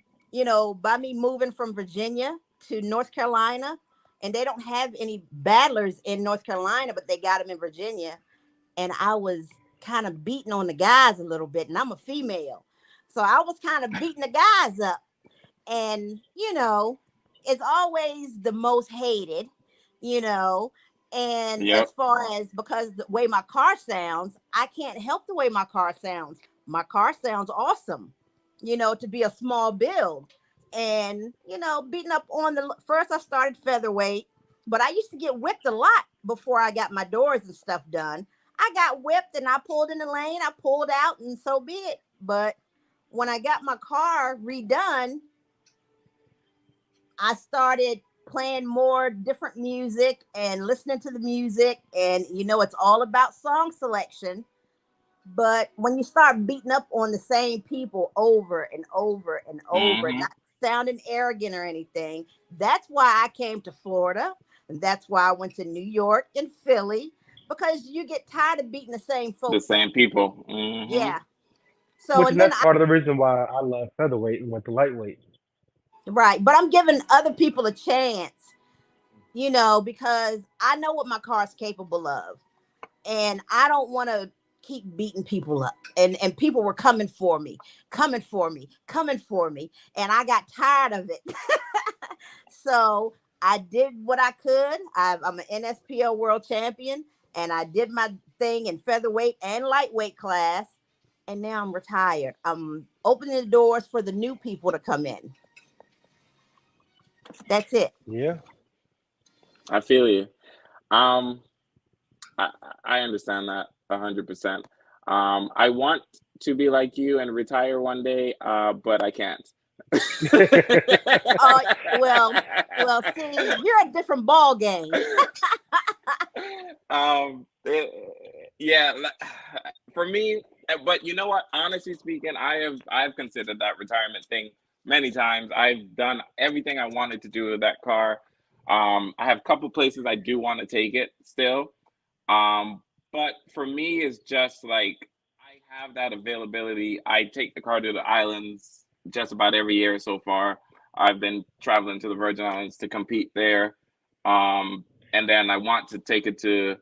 by me moving from Virginia to North Carolina, and they don't have any battlers in North Carolina, but they got them in Virginia. And I was kind of beating on the guys a little bit, and I'm a female. So I was kind of beating the guys up. And, it's always the most hated, you know. And as Yep. far as because the way my car sounds, I can't help the way my car sounds. My car sounds awesome, to be a small build. And, beating up on the first, I started featherweight, but I used to get whipped a lot before I got my doors and stuff done. I got whipped and I pulled in the lane, I pulled out, and so be it. But when I got my car redone, I started playing more different music and listening to the music. And, it's all about song selection. But when you start beating up on the same people over and over and over, Mhm. sounding arrogant or anything. That's why I came to Florida. And that's why I went to New York and Philly, because you get tired of beating the same The folks up. same people. Hmm. Yeah. So, Which and and then that's part of the reason why I love featherweight and went to lightweight. right. But I'm giving other people a chance, because I know what my car's capable of. And I don't want to keep beating people up. And people were coming for me, coming for me, coming for me. And I got tired of it. So I did what I could. I'm an NSPO world champion, and I did my thing in featherweight and lightweight class. And now I'm retired. I'm opening the doors for the new people to come in. That's it. Yeah. I feel you. Um, I, I understand that 100%. I want to be like you and retire one day, but I can't. Oh, well, see, you're a different ball game. um, it- yeah, for me, but you know what? Honestly speaking, I've considered that retirement thing many times. I've done everything I wanted to do with that car. I have a couple places I do want to take it still. Um, but for me, it's just like I have that availability. I take the car to the islands just about every year so far. I've been traveling to the Virgin Islands to compete there. And then I want to take it to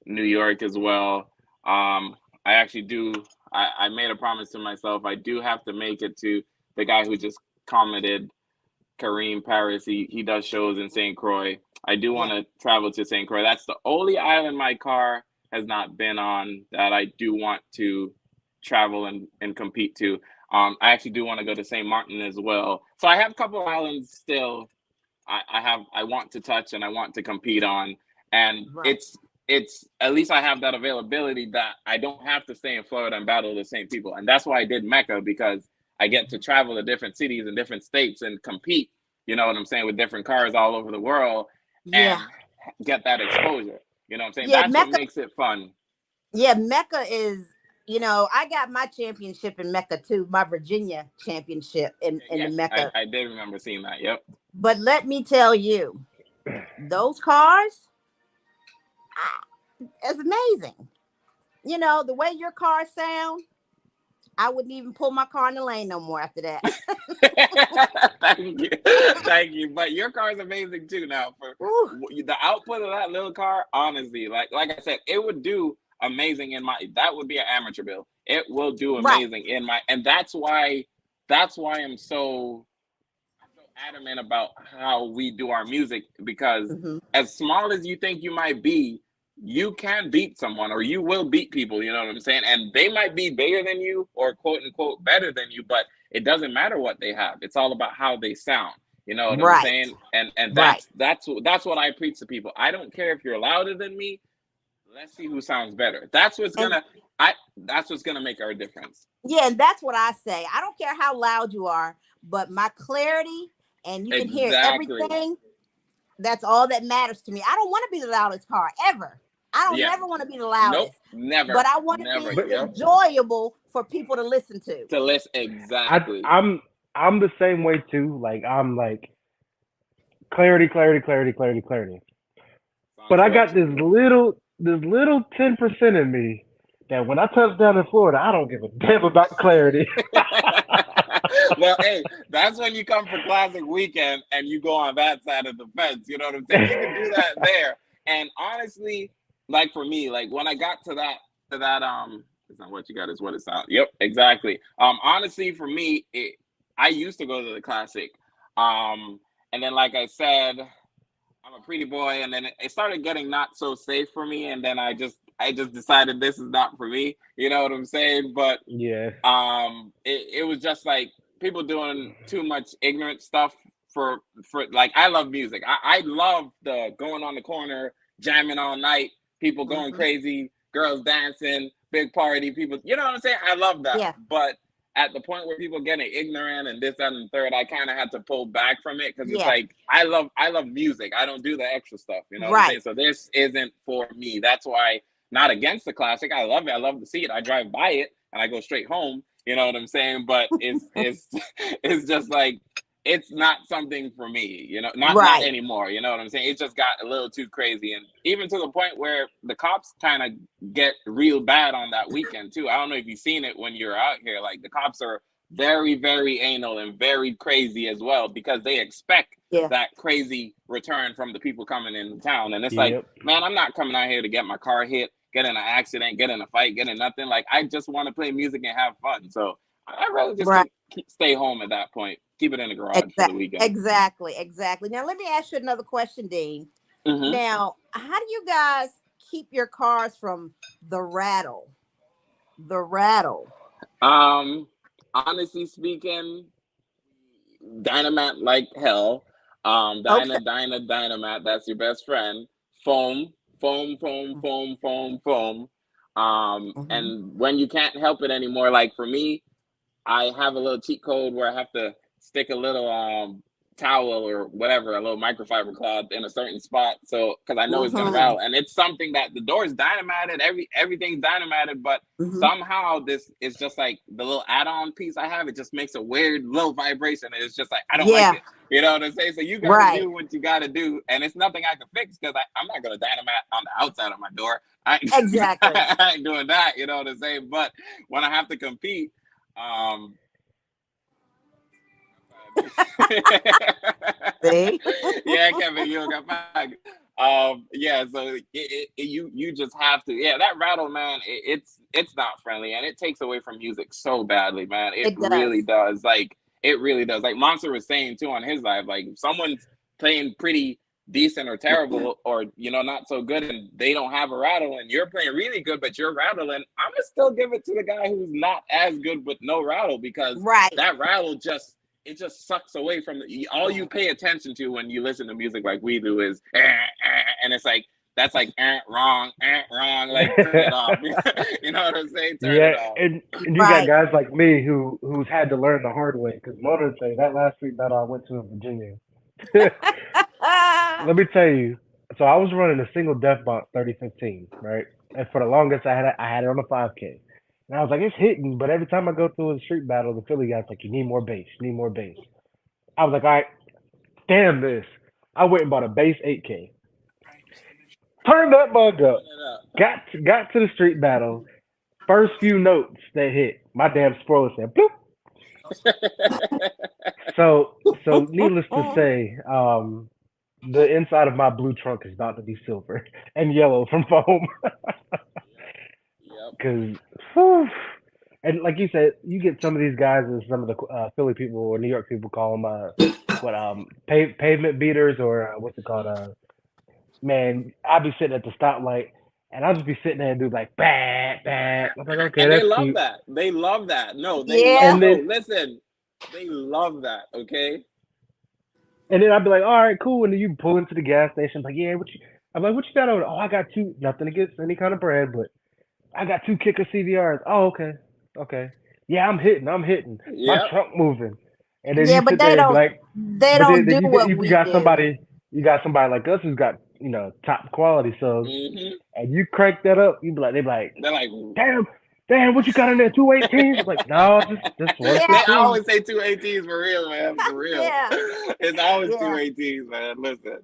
New York as well. I actually do. I made a promise to myself. I do have to make it to the guy who just commented, Kareem Paris. He does shows in St. Croix. I do want Yeah. to travel to St. Croix. That's the only island my car has not been on that I do want to travel and compete to. I actually do want to go to St. Martin as well. So I have a couple of islands still. I want to touch and I want to compete on, and Right. it's at least I have that availability that I don't have to stay in Florida and battle the same people, and that's why I did MECA, because I get to travel to different cities and different states and compete. You know what I'm saying, with different cars all over the world, Yeah. and get that exposure. You know what I'm saying? Yeah. That's what Mecca. makes it fun. Yeah. Mecca is, I got my championship in Mecca too, my Virginia championship in the Yes, Mecca. I did remember seeing that. Yep. But let me tell you, those cars, it's amazing. The way your cars sound, I wouldn't even pull my car in the lane no more after that. Thank you, thank you. But your car is amazing too. Now, for Ooh, the output of that little car, honestly, like I said, it would do amazing in my. That would be an amateur build. It will do right. amazing in my, and that's why I'm so adamant about how we do our music, because Hmm. as small as you think you might be, you can beat someone, or you will beat people, you know what I'm saying? And they might be bigger than you or quote unquote better than you, but it doesn't matter what they have. It's all about how they sound. You know what I'm Right. saying? And Right. that's what I preach to people. I don't care if you're louder than me. Let's see who sounds better. And That's what's gonna make our difference. yeah, and that's what I say. I don't care how loud you are, but my clarity and you can hear Exactly. everything. That's all that matters to me. I don't want to be the loudest car ever. I don't Yeah. never want to be the Nope. loudest, but Never. I want to Never. be But Yep. enjoyable for people to listen to. To list I exactly. I'm the same way too. Like I'm like clarity, clarity, clarity, clarity, clarity. But Sounds I good. got this little 10% in me that when I touch down in Florida, I don't give a damn about clarity. Well, hey, that's when you come for Classic Weekend and you go on that side of the fence. You know what I'm saying? You can do that there. And honestly, like for me, like when I got to that, it's not what you got, is what it sounds. Yep, exactly. Honestly, for me, I used to go to the Classic. Um, and then like I said, I'm a pretty boy, and then it started getting not so safe for me, and then I just decided this is not for me. You know what I'm saying? But Yeah. it was just like people doing too much ignorant stuff for like, I love music. I love the going on the corner, jamming all night, people going Hmm. crazy, girls dancing, big party, people, you know what I'm saying? I love that. Yeah. But at the point where people getting ignorant and this, that, and the third, I kind of had to pull back from it, because it's Yeah. like I love music. I don't do the extra stuff. You know what I'm saying? Right. So this isn't for me. That's why, not against the Classic. I love it. I love to see it. I drive by it and I go straight home. You know what I'm saying? But it's it's just like, it's not something for me, not Right. anymore. You know what I'm saying? It just got a little too crazy, and even to the point where the cops kind of get real bad on that weekend too. I don't know if you've seen it when you're out here. Like the cops are very, very anal and very crazy as well because they expect Yeah. that crazy return from the people coming in town. And it's like, Yep. man, I'm not coming out here to get my car hit, get in an accident, get in a fight, get in nothing. Like I just want to play music and have fun. So I'd rather just Right. stay home at that point. Keep it in the garage for the Exactly. weekend. Exactly. Exactly. Now let me ask you another question, Dean. Hmm. Now, how do you guys keep your cars from the rattle? The rattle. Um, Honestly speaking, dynamite like hell. Okay. Dynamite. That's your best friend. Foam, foam, foam, foam, foam, foam. Mhm. And when you can't help it anymore, like for me, I have a little cheat code where I have to stick a little towel or whatever, a little microfiber cloth in a certain spot, so because I know it's gonna Mhm. rattle, and it's something that the door is dynamited, everything's dynamited, but Mhm. somehow this is just like the little add-on piece I have. It just makes a weird little vibration, and it's just like I don't like Yeah. it. You know what I'm saying? So you got to Right. do what you got to do, and it's nothing I can fix because I'm not gonna dynamite on the outside of my door. Exactly. I ain't doing that. You know what I'm saying? But when I have to compete, um, See? yeah, Kevin, you got back. Yeah, so you just have to. Yeah, that rattle, man, it's not friendly, and it takes away from music so badly, man. It It really does. does. Like it really does. Like Monster was saying too on his live, like if someone's playing pretty decent or terrible or not so good and they don't have a rattle and you're playing really good but you're rattling, I'm gonna still give it to the guy who's not as good with no rattle because Right. that rattle just it just sucks away from all you pay attention to when you listen to music like we do is and it's like that's like wrong, like turn it off. You know what I'm saying? Turn Yeah, it off. and you got Right. guys like me who's had to learn the hard way. Because Mona say that last street battle I went to in Virginia. Let me tell you. So I was running a single death box 3015, right? And for the longest, I had it on a 5K. And I was like, it's hitting, but every time I go through a street battle, the Philly guy's like, you need more bass, you need more bass. I was like, all right, damn this. I went and bought a bass 8K. Turned that bug up. Turn it Got to the street battle. First few notes that hit, my damn spoiler said bloop. up. So needless to say, the inside of my blue trunk is about to be silver and yellow from foam. Yep. Yep. Cause, and like you said, you get some of these guys and some of the Philly people or New York people call them pavement beaters or what's it called? Man, I'll be sitting at the stoplight and I'll just be sitting there and do like bad bad. I'm like, okay, And they that's love cute. that. They love that. No, they love. Yeah. And No, then listen. They love that. Okay. And then I'd be like, all right, cool. And then you pull into the gas station, like, yeah, what you? I'm like, what you got over? Oh, I got two. Nothing against any kind of brand, but I got two kicker CVRs. Oh, okay, okay. Yeah, I'm hitting. My Yep. trunk moving. And then Yeah, you but sit there and be like, they but don't then do what you we got do. somebody like us who's got top quality subs, Hmm. and you crank that up, they be like, They're like, damn, damn, what you got in there? 218s? I'm like, no, just Yeah. I 115. always say two 18s for real, man. For real. Yeah. It's always two Yeah. 18s, man. Listen.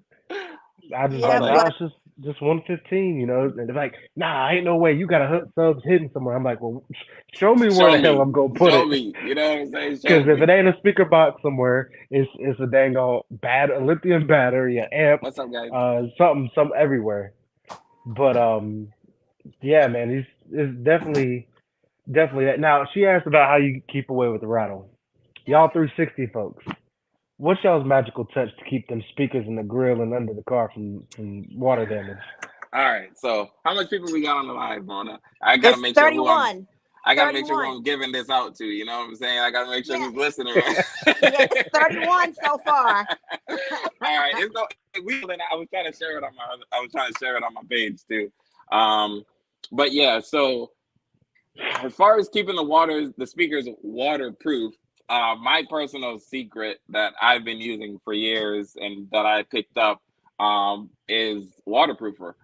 I just I'm Yeah. like, like, no, But it's just 115, And they're like, nah, ain't no way. You got a subs hidden somewhere. I'm like, well, show me where show the hell me. I'm gonna put Show it. me. You know what I'm saying? Because Show if it me. ain't a speaker box somewhere, it's a dang on a lithium battery, an amp, What's up, guys? something everywhere. But yeah, man, it's definitely that. Now she asked about how you keep away with the rattle. Y'all 360 folks. What's y'all's magical touch to keep them speakers in the grill and under the car from water damage? All right. So, how much people we got on the live, Mona? I gotta it's make sure who I'm. 31. I gotta make sure who 31. I'm giving this out to. You know what I'm saying? I gotta make sure Yeah. who's listening. Yeah, it's 31 so far. All right. It's no. I was trying to share it on my page too. Um, but yeah. So as far as keeping the speakers waterproof, my personal secret that I've been using for years and that I picked up is waterproofer.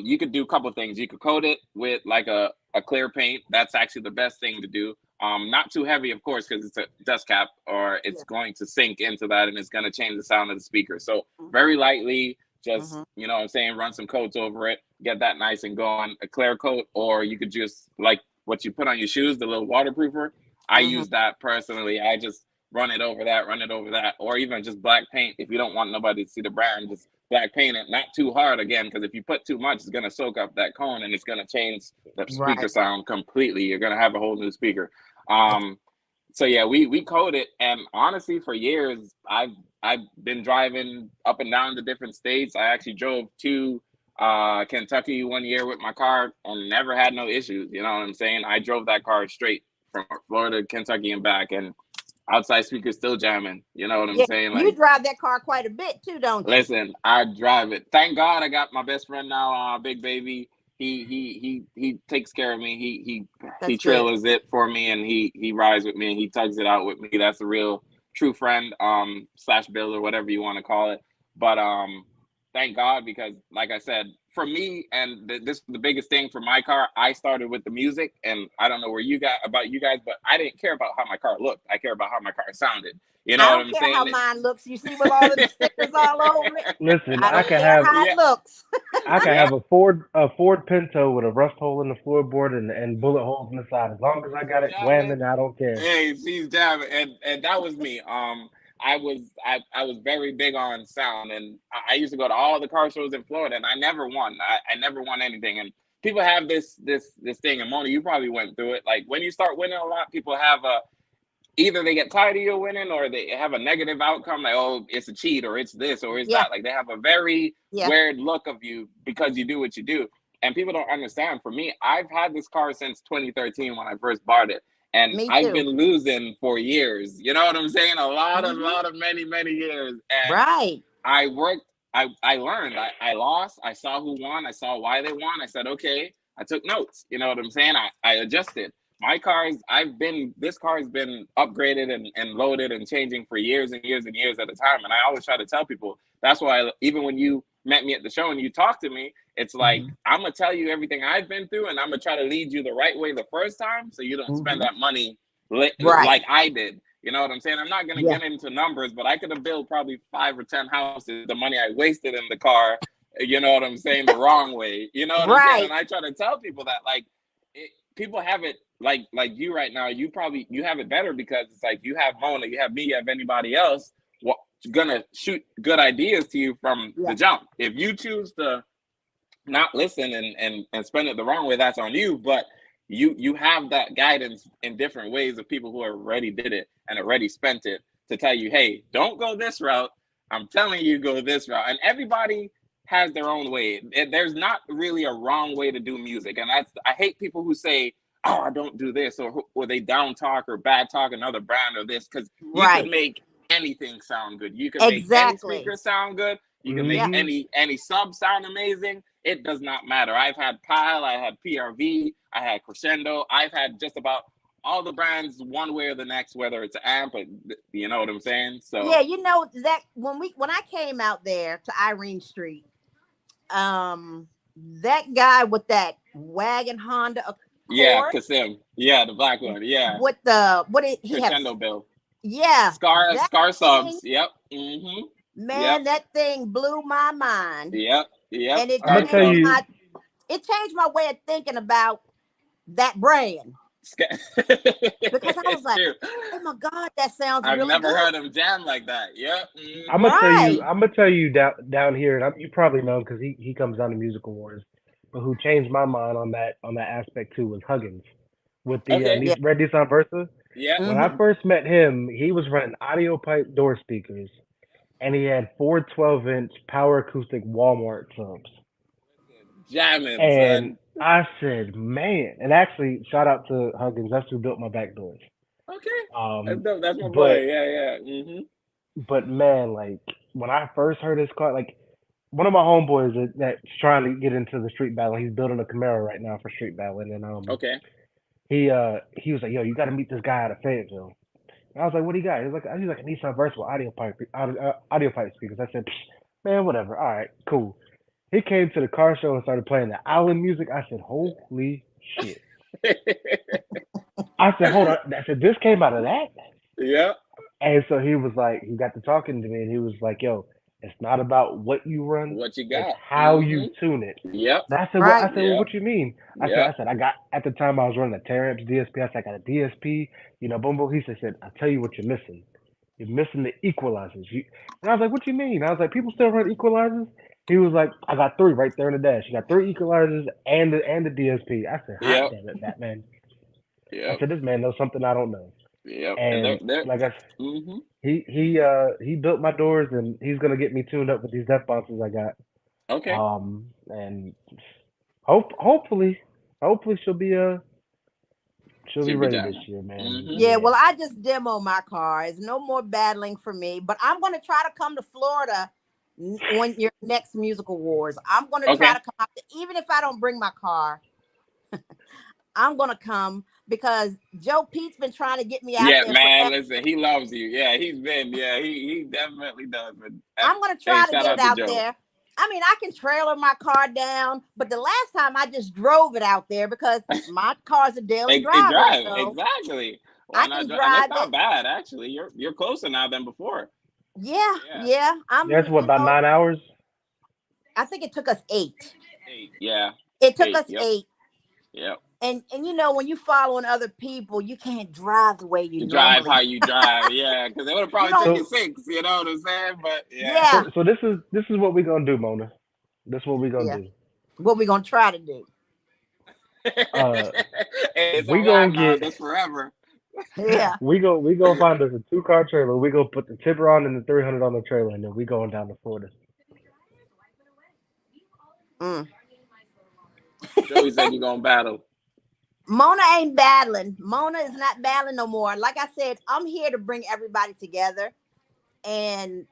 You could do a couple things. You could coat it with like a clear paint. That's actually the best thing to do. Not too heavy, of course, because it's a dust cap, or Yeah. it's going to sink into that and it's going to change the sound of the speaker. So Mhm. very lightly, just Mhm. what I'm saying, run some coats over it, get that nice and going. A clear coat, or you could just like what you put on your shoes, the little waterproofer. I Mhm. use that personally. I just run it over that, or even just black paint if you don't want nobody to see the brand. Just black paint it, not too hard again, because if you put too much, it's gonna soak up that cone and it's gonna change the speaker Right. sound completely. You're gonna have a whole new speaker. Um, so yeah, we code it, and honestly, for years, I've been driving up and down the different states. I actually drove to Kentucky one year with my car and never had no issues. You know what I'm saying? I drove that car straight from Florida to Kentucky and back, and outside speakers still jamming. You know what I'm Yeah, saying? you Like, drive that car quite a bit too, don't you? listen, I drive it. Thank God I got my best friend now, Big Baby. He takes care of me. He That's good. trailers it for me, and he rides with me, and he tugs it out with me. That's a real true friend, slash builder, whatever you want to call it. But thank God, because like I said, for me, and this was the biggest thing for my car. I started with the music, and I don't know where you got about you guys, but I didn't care about how my car looked. I care about how my car sounded. You know I what don't I'm care how saying? mine looks. You see with all them stickers all over it. Listen, I I don't can care have how Yeah, it looks. I can yeah. have a Ford Pinto with a rust hole in the floorboard and bullet holes in the side. As long as I got it Jamming. whamming, I don't care. Hey, she's jamming, and that was me. I was very big on sound, and I used to go to all the car shows in Florida, and I never won. I never won anything. And people have this thing, and Mona, you probably went through it. Like when you start winning a lot, people have a either they get tired of you winning, or they have a negative outcome, like, oh, it's a cheat, or it's this, or it's Yeah, that. Like they have a very yeah. weird look of you because you do what you do. And people don't understand. For me, I've had this car since 2013 when I first bought it. And Me I've too. been losing for years. You know what I'm saying? Hmm. Many years. And Right. I worked, I learned, I lost, I saw who won, I saw why they won. I said, okay, I took notes. You know what I'm saying? I adjusted. This car has been upgraded and loaded and changing for years and years and years at a time. And I always try to tell people that's why, even when you met me at the show and you talked to me, it's like, Hmm. I'm going to tell you everything I've been through, and I'm going to try to lead you the right way the first time so you don't spend Hmm. that money Right. like I did. You know what I'm saying? I'm not going to Yeah. get into numbers, but I could have built probably 5 or 10 houses, the money I wasted in the car, you know what I'm saying, the wrong way. You know what I'm saying? Right. And I try to tell people that, like, people have it like you right now. You have it better because it's like you have Mona, you have me, you have anybody else gonna shoot good ideas to you from the Yeah. jump. If you choose to not listen and spend it the wrong way, that's on you. But you have that guidance in different ways of people who already did it and already spent it to tell you, hey, don't go this route. I'm telling you, go this route. And everybody has their own way. There's not really a wrong way to do music. And I hate people who say, oh, I don't do this, or they down talk or bad talk another brand or this, because you could Right. make anything sound good. You can make any Exactly. speaker sound good. You can make Yeah. Hmm. any sub sound amazing. It does not matter. I've had Pile, I had PRV, I had Crescendo. I've had just about all the brands one way or the next, whether it's an amp, but you know what I'm saying? Yeah. So You know that when I came out there to Irene Street, that guy with that wagon Honda yeah, Accord Kasim. Yeah, the black one. Yeah. with the what did he have? Crescendo Bill. Yeah, that Scar thing, subs. Yep. Mm-hmm. Yep. man, that thing blew my mind, Yep. Yep. and it I'm gonna Scar tell changed subs. you. my way of thinking about that brand because I was It's like, true. oh my god, that sounds I've really never good. heard him jam like that. Yep. I'm Mm-hmm. gonna tell you. Right. I'm gonna tell you down here, and you probably know because he comes down to Music Awards. But who changed my mind on that aspect too was Huggins with the Okay. Yeah. Red Nissan Versa. Yeah. When I Hmm. first met him, he was running audio pipe door speakers, and he had four 12-inch power acoustic Walmart subs. Listen, jamming, And son. I said, man, and actually, shout out to Huggins. That's who built my back doors. Okay. That's Um, dope. That's my boy. but Yeah, yeah. Mm-hmm. man, like when I first heard his car, like one of my homeboys that's trying to get into the street battle. He's building a Camaro right now for street battling, and Okay. he was like, yo, you got to meet this guy out of Fayetteville. And I was like, what do you got? He's like a Nissan Versa with audio pipe speakers. I said, man, whatever. All right, cool. He came to the car show and started playing the island music. I said, holy shit. I said, hold on. I said, this came out of that? Yeah. And so he was like, he got to talking to me, and he was like, yo, it's not about what you run, What you it's got? how you tune it. Yep. And I said, well, Right. well, Yep. what you mean? Yep. I said, I got, at the time I was running a Teramps DSP. I said, I got a DSP, boom, boom. He said, I tell you what you're missing. You're missing the equalizers. And I was like, what you mean? I was like, people still run equalizers? He was like, I got three right there in the dash. You got three equalizers and the DSP. I said, hot Yep. damn it, Batman. I Yep. said, this man knows something I don't know. Yep. And And they're like I mm-hmm. he built my doors, and he's gonna get me tuned up with these death boxes I got. Okay. And hopefully she'll be Should be ready this done. year, man. Mm-hmm. Yeah, Yeah. well, I just demo my car. It's no more battling for me, but I'm going to try to come to Florida when your next musical wars. I'm going to try Okay. to come out there, even if I don't bring my car. I'm going to come because Joe Pete's been trying to get me out Yeah, there man. forever. Listen, he loves you. Yeah, he's been. Yeah, he definitely does. But I'm going to hey, try to shout get it out to out Joe. there. I mean, I can trailer my car down, but the last time I just drove it out there because my car's a daily It driver. drive So exactly. Why I not can drive? And it's drive not it. bad actually. You're closer now than before. Yeah, Yeah. yeah. That's what, about 9 hours? I think it took us 8. 8. Yeah. It took 8. us Yep. 8. Yep. And when you following other people, you can't drive the way you You drive normally. how you drive. Yeah, because it would have You probably don't. took you So 6. You know what I'm saying? But yeah. Yeah, so this is what we gonna do, Mona. This is what we gonna yeah. do. What we gonna try to do? Uh, Hey, it's a we wrap gonna now. get This forever. Yeah. we gonna find us a 2-car trailer. We gonna put the tipper on and the 300 on the trailer, and then we going down to Florida. Mm. Joey said you're gonna battle. Mona ain't battling. Mona is not battling no more. Like I said, I'm here to bring everybody together and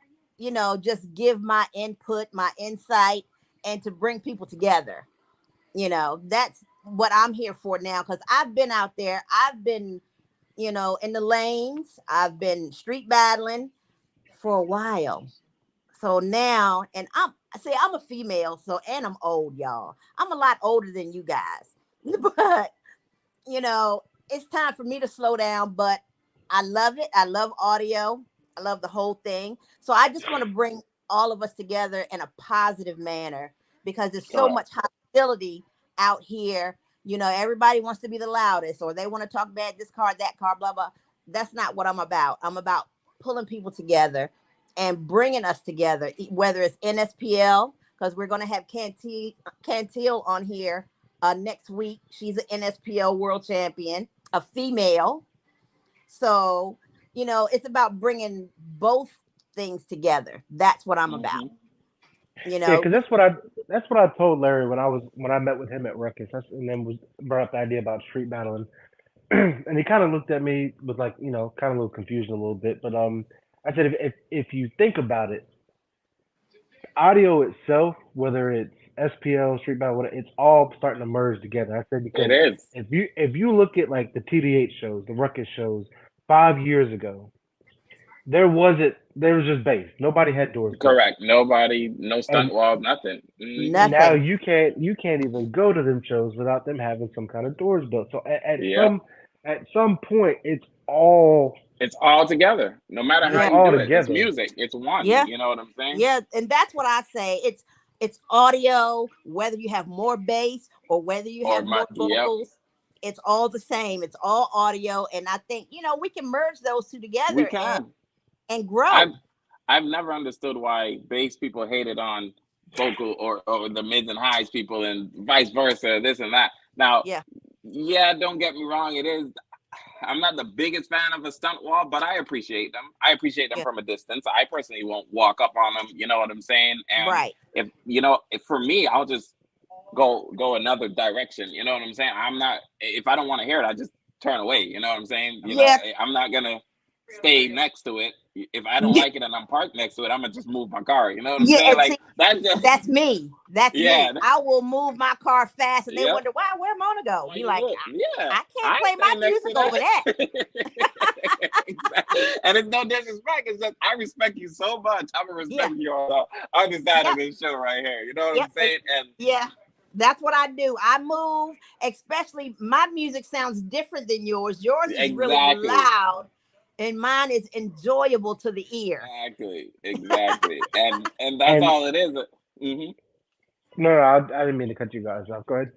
just give my input, my insight, and to bring people together. That's what I'm here for now because I've been out there. I've been in the lanes. I've been street battling for a while. So now, and I'm a female, so and I'm old, y'all. I'm a lot older than you guys. But it's time for me to slow down, but I love it. I love audio. I love the whole thing. So I just want to bring all of us together in a positive manner because there's so Correct. much hostility out here. Everybody wants to be the loudest or they want to talk bad, this car, that car, blah, blah. That's not what I'm about. I'm about pulling people together and bringing us together, whether it's NSPL, because we're going to have Cantil on here next week. She's an NSPL world champion, a female. So, it's about bringing both things together. That's what I'm about. Mm-hmm. You Yeah, know, because that's what I told Larry when I met with him at Ruckus. And then was brought up the idea about street battling, and he kind of looked at me with like kind of a little confusion a little bit. But I said if you think about it, audio itself, whether it's SPL, street battle, whatever, it's all starting to merge together. I said It because is. if you look at like the TDH shows, the Ruckus shows 5 years ago, there was just bass. Nobody had doors built. Correct. Nobody, no stunt And wall, nothing. Mm-hmm. now nothing. you can't even go to them shows without them having some kind of doors built. So Yep. at some point It's all together. No matter it's how Yeah. you all do it, it's together. music. It's one. Yeah. You know what I'm saying? Yeah. And that's what I say. It's audio, whether you have more bass or whether you Or have my, more yep, vocals, it's all the same. It's all audio. And I think, we can merge those two we together and, can. and I've grow. I've never understood why bass people hated on vocal or the mids and highs people and vice versa, this and that. Now, Yeah. yeah, don't get me wrong, it is. I'm not the biggest fan of a stunt wall, but I appreciate them. I appreciate them Yeah. from a distance. I personally won't walk up on them. You know what I'm saying? And Right. if for me, I'll just go another direction. You know what I'm saying? I'm not. If I don't want to hear it, I just turn away. You know what I'm saying? Yeah. I'm not gonna stay next to it. If I don't like it and I'm parked next to it, I'm gonna just move my car. You know what I'm Yeah. saying? And Like see, that's just that's me. That's me. yeah, I will move my car fast and they yep. wonder where Mona go. Why Be you like, would? Yeah, I can't I ain't play my staying next to music over that. that. Exactly. And it's no disrespect. It's just I respect you so much. I'm gonna Yeah. respect you on the other side Yep. of this show right here. You know what I'm Yep. saying? And Yeah. That's what I do. I move, especially my music sounds different than yours. Yours is really Exactly. loud, and mine is enjoyable to the ear. Exactly. And that's And all it is. Hmm. no, I didn't mean to cut you guys off. Go ahead.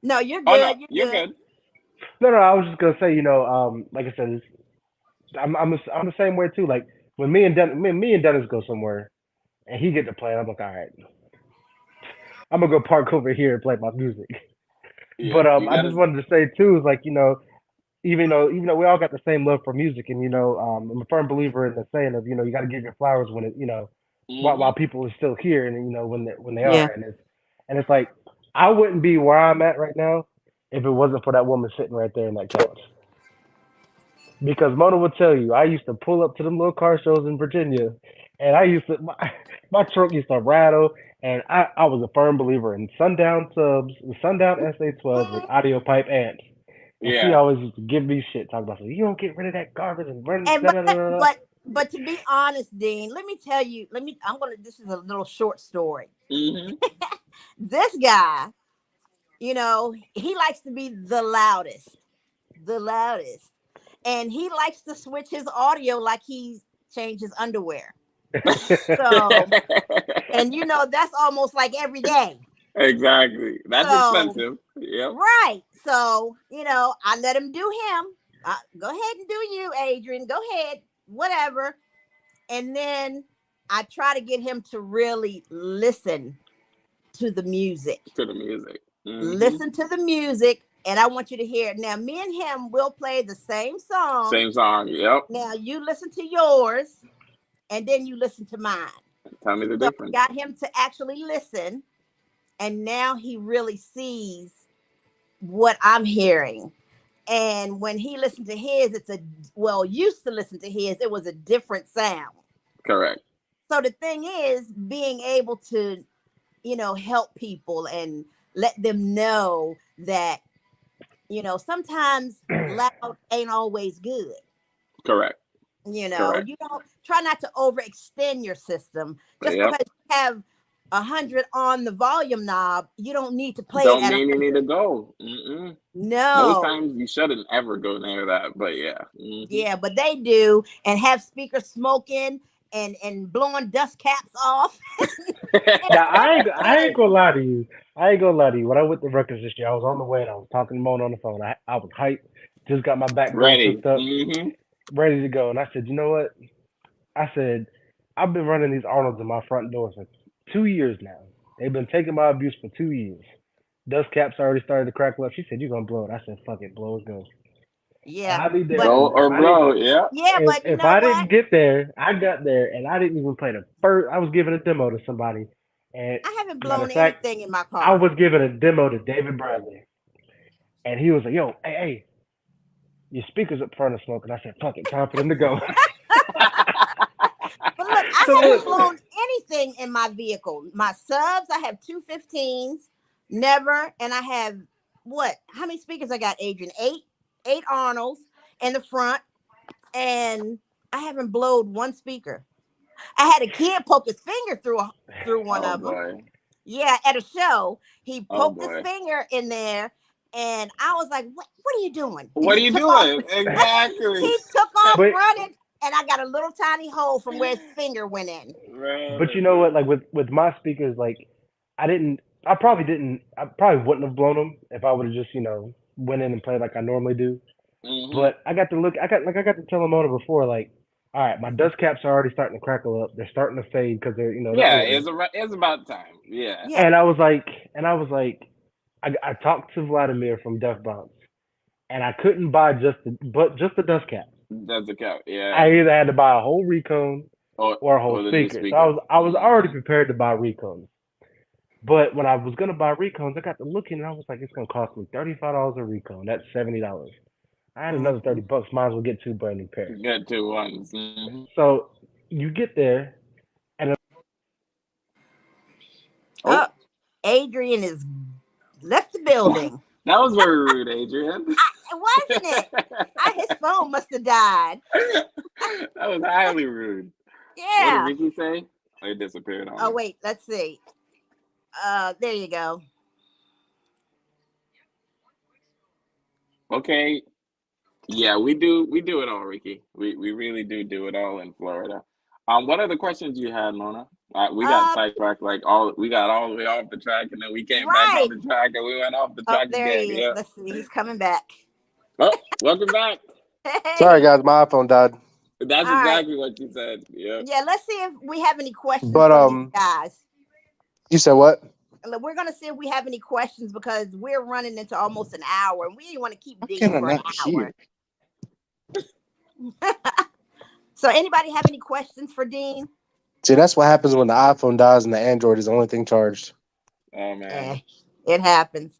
No, you're Oh no, good. You're you're good. good. No, I was just gonna say, like I said, I'm the same way too. Like when me and Dennis go somewhere and he get to play, I'm like, all right, I'm gonna go park over here and play my music. Yeah, But you I just gotta. wanted to say too, is like even though we all got the same love for music, and I'm a firm believer in the saying of you got to give your flowers when it while Hmm. people are still here, and when they are, Yeah. and it's like I wouldn't be where I'm at right now if it wasn't for that woman sitting right there in that couch. Because Mona will tell you, I used to pull up to them little car shows in Virginia, and I used to my truck used to rattle, and I was a firm believer in sundown subs, sundown SA12s with audio pipe amps. And she Yeah. always used to give me shit, talking about, so you don't get rid of that garbage and run And da da da da. Da." but to be honest, Dean, let me tell you. I'm gonna. This is a little short story. Hmm. This guy, he likes to be the loudest, and he likes to switch his audio like he changes underwear. So, and that's almost like every day. Exactly. That's So, expensive. Yep. right. So, I let him do him. Go ahead and do you, Adrian. Go ahead, whatever. And then I try to get him to really listen to the music. To the music. Hmm. Listen to the music, and I want you to hear it. Now, me and him will play the same song. Same song. Yep. Now, you listen to yours, and then you listen to mine. Tell me the So, difference. got him to actually listen, and now he really sees what I'm hearing. And when he listened to his, used to listen to his, it was a different sound. Correct. So the thing is, being able to, help people and let them know that, sometimes loud ain't always good. Correct. Correct. You don't try not to overextend your system just Yep. because you have 100 on the volume knob. You don't need to play it Don't at mean you need 100. to go. Mm-mm. Most No. times you shouldn't ever go near that. But yeah. Hmm. Yeah, but they do, and have speakers smoking and blowing dust caps off. And Now it's I ain't entertaining. gonna lie to you. I ain't gonna lie to you. When I went to records this year, I was on the way and I was talking to Mona on the phone. I was hyped. Just got my back grill Ready. hooked up, Hmm. ready to go. And I said, you know what? I said, I've been running these Arnolds in my front door for 2 years now. They've been taking my abuse for 2 years. Dust caps already started to crackle up. She said, "You're gonna blow it." I said, "Fuck it, blow it goes." And Yeah, I'll be there. but Go And or blow. Yeah. but you if know I what? didn't get there, I got there, and I didn't even play the first. I was giving a demo to somebody, and I haven't matter blown of fact, anything in my I car. was giving a demo to David Bradley, and he was like, "Yo, hey, your speakers up front are smoking." I said, "Fuck it, time for them to go." But look, So I haven't look, blown anything in my vehicle. My subs, I have 215s, never, and I have what? How many speakers I got, Adrian? Eight Arnolds in the front, and I haven't blowed one speaker. I had a kid poke his finger through one Oh of them. boy. Yeah, at a show, he Oh poked his boy. finger in there, and I was like, What are you doing?" And What are he you took off. doing? Exactly. He took off but running, and I got a little tiny hole from where his finger went in. Man, but you know what? listen. Like with my speakers, like I didn't. I probably didn't. I probably wouldn't have blown them if I would have just went in and played like I normally do. Hmm. But I got to look. I got to tell Mona before, like, all right, my dust caps are already starting to crackle up. They're starting to fade because they're Yeah, older. it's about time. Yeah. Yeah. And I was like, I talked to Vladimir from Def Bounce, and I couldn't buy just the dust caps. That's a count. Yeah. I either had to buy a whole recone or a whole Or the new speaker. So speaker. I was already Hmm. prepared to buy recones. But when I was gonna buy recones, I got to looking and I was like, it's gonna cost me $35 a recone. That's $70. I had another Mhm. $30. Might as well get two brand new pairs. Get two ones. Hmm. So you get there, and Oh, Oh, Adrian is left the that building. was very rude, Adrian. Wasn't it? His phone must have died. That was highly rude. What did Yeah. Ricky say? Oh, it disappeared on Oh me. wait, let's see. There you go. Okay. Yeah, we do it all, Ricky. We really do it all in Florida. What other questions you had, Mona? We got Uh, sidetracked like all we got all the way off the track, and then we came back on right. the track, and we went off the Oh, track there again. he is. Yeah. Let's see. He's coming back. Oh, welcome back. Sorry, Hey. guys, my iPhone died. That's All right. exactly what you said. Yep. Yeah, let's see if we have any questions But from these guys. you said what? We're gonna see if we have any questions because we're running into almost an hour and we didn't want to keep How Dean can I for an not hour. hear? So anybody have any questions for Dean? See, that's what happens when the iPhone dies and the Android is the only thing charged. Oh man. Eh, it happens.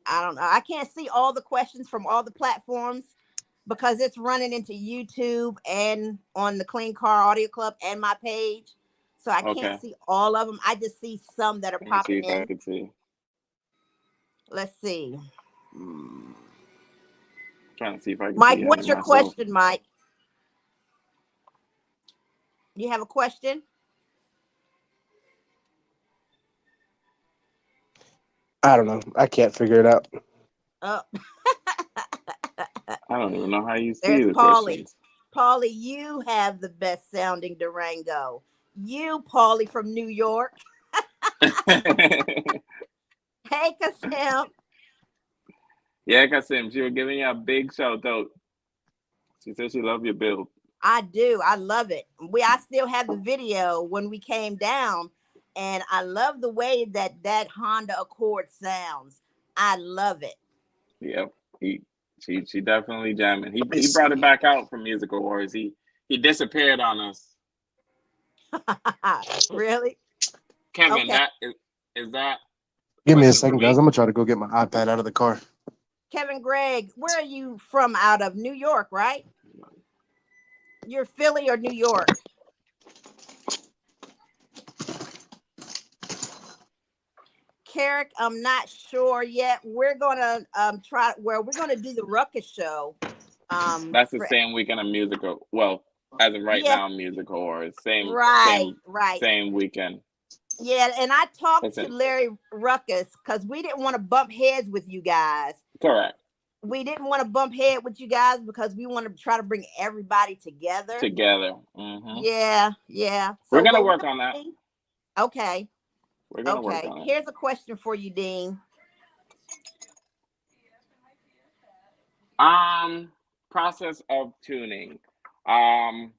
I don't know. I can't see all the questions from all the platforms because it's running into YouTube and on the Clean Car Audio Club and my page. So I can't Okay. see all of them. I just see some that are Let me see popping if I in. could see. Let's see. Hmm. Trying to see if I can Mike, see what's ahead your myself. question, Mike? You have a question? I don't know. I can't figure it out. Oh, I don't even know how you see there's the Paulie. questions. Paulie, you have the best sounding Durango. You, Paulie from New York. Hey, Kasim. Yeah, Kasim, she was giving you a big shout out. She said she loved your build. I do. I love it. I still have the video when we came down, and I love the way that Honda Accord sounds. I love it. Yep. He she definitely jamming. Let me He brought it see. back out from Musical Wars. He disappeared on us. Really? Kevin, Okay. is that Give me a question for second, guys. me? I'm gonna try to go get my iPad out of the car. Kevin Gregg, where are you from out of? New York, right? You're Philly or New York? Carrick, I'm not sure yet. We're gonna we're gonna do the Ruckus show. That's the For, same weekend of Musical. Well, as of right yeah, now, Musical Wars. Same right, same right. same weekend. Yeah, and I talked to Listen, Larry Ruckus because we didn't want to bump heads with you guys. correct. We didn't want to bump head with you guys because we want to try to bring everybody together. Together. Yeah, yeah. We're So gonna what we're work gonna on that. see? Okay, We're gonna work okay. on it. Here's a question for you, Dean. Process of tuning. Um,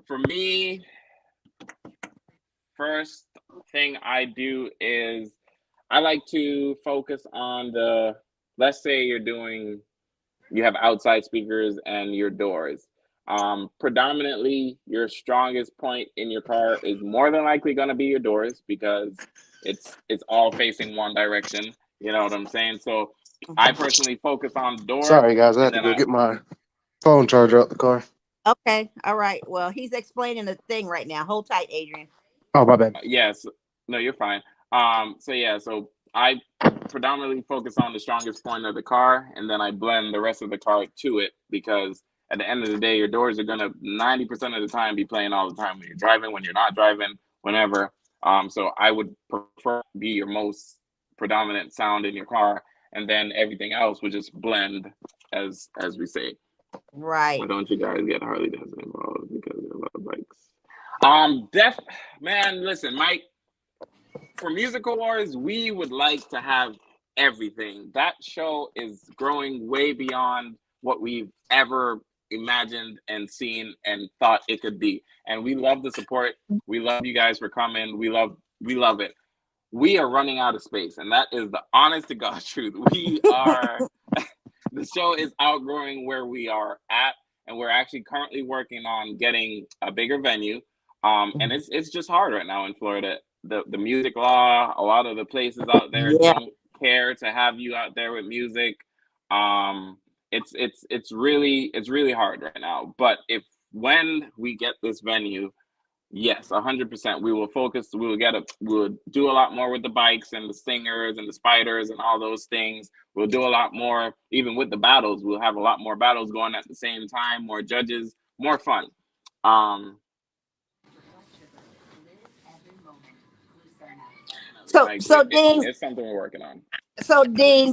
for me, first thing I do is I like to focus on let's say you have outside speakers and your doors. Predominantly, your strongest point in your car is more than likely going to be your doors because it's all facing one direction. You know what I'm saying? So I Mhm. personally focus on the door, Sorry, guys. I and had to then go get my phone charger out the car. Okay, all right. Well, he's explaining the thing right now. Hold tight, Adrian. Oh, my bad. yes, no, you're fine. So yeah, so I predominantly focus on the strongest point of the car, and then I blend the rest of the car to it because at the end of the day, your doors are gonna 90% of the time be playing all the time when you're driving, when you're not driving, whenever. So I would prefer be your most predominant sound in your car, and then everything else would just blend, as we say. Why Right. don't you guys get Harley Davidson involved because there are a lot of bikes? Def man, listen, Mike. For Musical Wars, we would like to have everything. That show is growing way beyond what we've ever imagined and seen and thought it could be. And we love the support. We love you guys for coming. We love it. We are running out of space, and that is the honest to God truth. We are the show is outgrowing where we are at, and we're actually currently working on getting a bigger venue. And it's just hard right now in Florida. The music law, a lot of the places out there Yeah. don't care to have you out there with music. Um, it's really hard right now. But if when we get this venue, yes, 100%. We will focus. We'll do a lot more with the bikes and the stingers and the spiders and all those things. We'll do a lot more, even with the battles. We'll have a lot more battles going at the same time. More judges, more fun. Um, So like so Dean, it's something we're working on.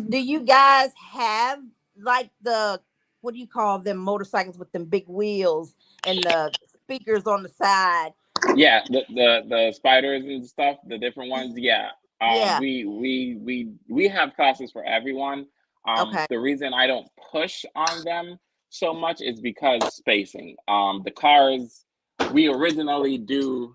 do you guys have like the, what do you call them, motorcycles with them big wheels and the speakers on the side. Yeah, the spiders and stuff, the different ones. Yeah. Yeah. We have classes for everyone. Okay. The reason I don't push on them so much is because spacing. The cars we originally do.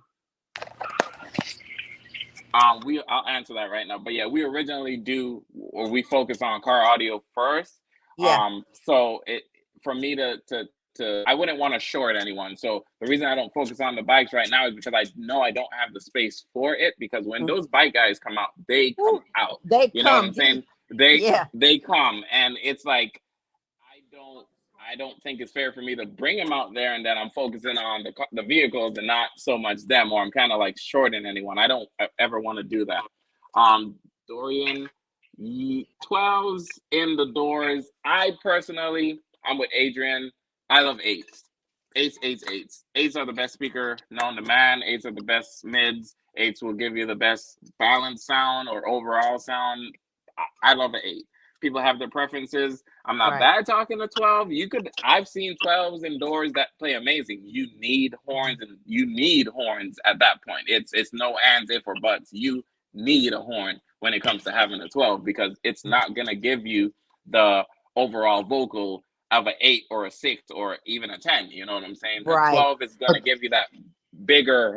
I'll answer that right now. But yeah, we originally do, or we focus on car audio first. Yeah. So it for me to I wouldn't want to short anyone. So the reason I don't focus on the bikes right now is because I know I don't have the space for it. Because when Mm. those bike guys come out, they come Ooh, out. they You know what come. I'm saying? They Yeah. they come, and it's like I don't I don't think it's fair for me to bring them out there and then I'm focusing on the vehicles and not so much them, or I'm kind of like shorting anyone. I don't ever want to do that. Dorian, 12s in the doors. I personally, I'm with Adrian. I love eights. Eights, eights, eights. Eights are the best speaker known to man. Eights are the best mids. Eights will give you the best balance sound or overall sound. I love an eight. People have their preferences. I'm not Right. bad talking to 12. I've seen 12s indoors that play amazing. You need horns, and you need horns at that point. It's no ands, if, or buts. You need a horn when it comes to having a 12 because it's not gonna give you the overall vocal of an 8 or a 6 or even a 10. You know what I'm saying? A Right. 12 is gonna give you that bigger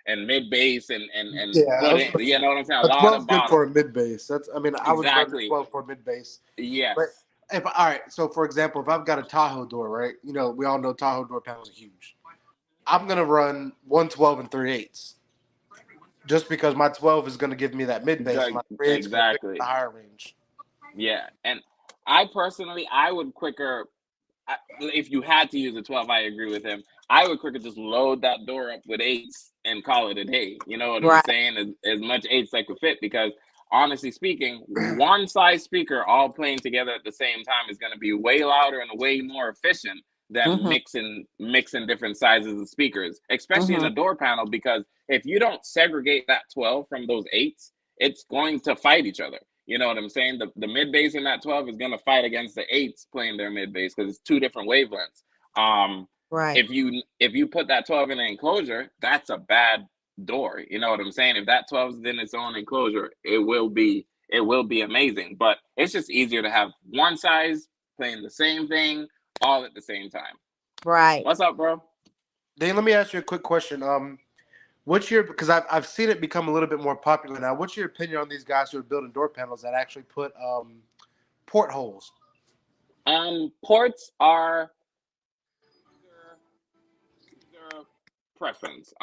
and mid bass and Yeah, I put was it. gonna You say know what I'm saying? A a lot 12 is of good for bottom. a mid bass. I would run the Exactly. 12 for a mid bass. Yes. But if all right, so for example, if I've got a Tahoe door, right? You know, we all know Tahoe door panels are huge. I'm gonna run 112 and 3/8 just because my 12 is gonna give me that mid bass, and my 3/8 is gonna pick up the Exactly. higher range. Yeah. And I personally, I would quicker, if you had to use a 12, I agree with him. I would quicker just load that door up with eights and call it a day. You know what I'm Right. saying? As much eights I could fit because honestly speaking, one size speaker all playing together at the same time is going to be way louder and way more efficient than Mm-hmm. mixing different sizes of speakers, especially in Mm-hmm. a door panel. Because if you don't segregate that 12 from those eights, it's going to fight each other. You know what I'm saying? The mid bass in that 12 is going to fight against the eights playing their mid bass because it's two different wavelengths. Um, Right. if you put that 12 in an enclosure, that's a bad door. You know what I'm saying? If that 12 is in its own enclosure, it will be amazing. But it's just easier to have one size playing the same thing all at the same time. Right. What's up, bro? Dane, let me ask you a quick question. What's your because I've seen it become a little bit more popular now. What's your opinion on these guys who are building door panels that actually put portholes? Ports are user preference.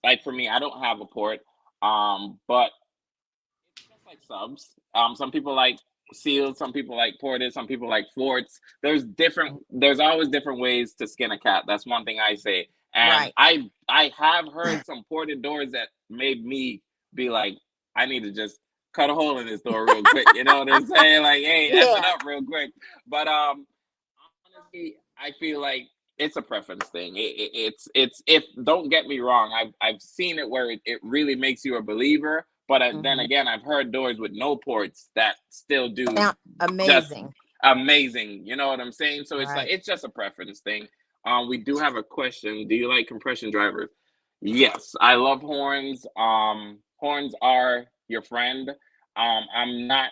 Like for me, I don't have a port. But it's just like subs. Some people like sealed, some people like ported, some people like forts. There's always different ways to skin a cat. That's one thing I say. And Right. I have heard some ported doors that made me be like, I need to just cut a hole in this door real quick. You know what I'm saying? Like, hey, F it Yeah. up real quick. But honestly, I feel like it's a preference thing. It's if don't get me wrong, I've seen it where it really makes you a believer. But then Mm-hmm. again, I've heard doors with no ports that still do Sound just amazing. amazing. You know what I'm saying? So it's like Right. it's just a preference thing. We do have a question. Do you like compression drivers? Yes, I love horns. Horns are your friend. I'm not.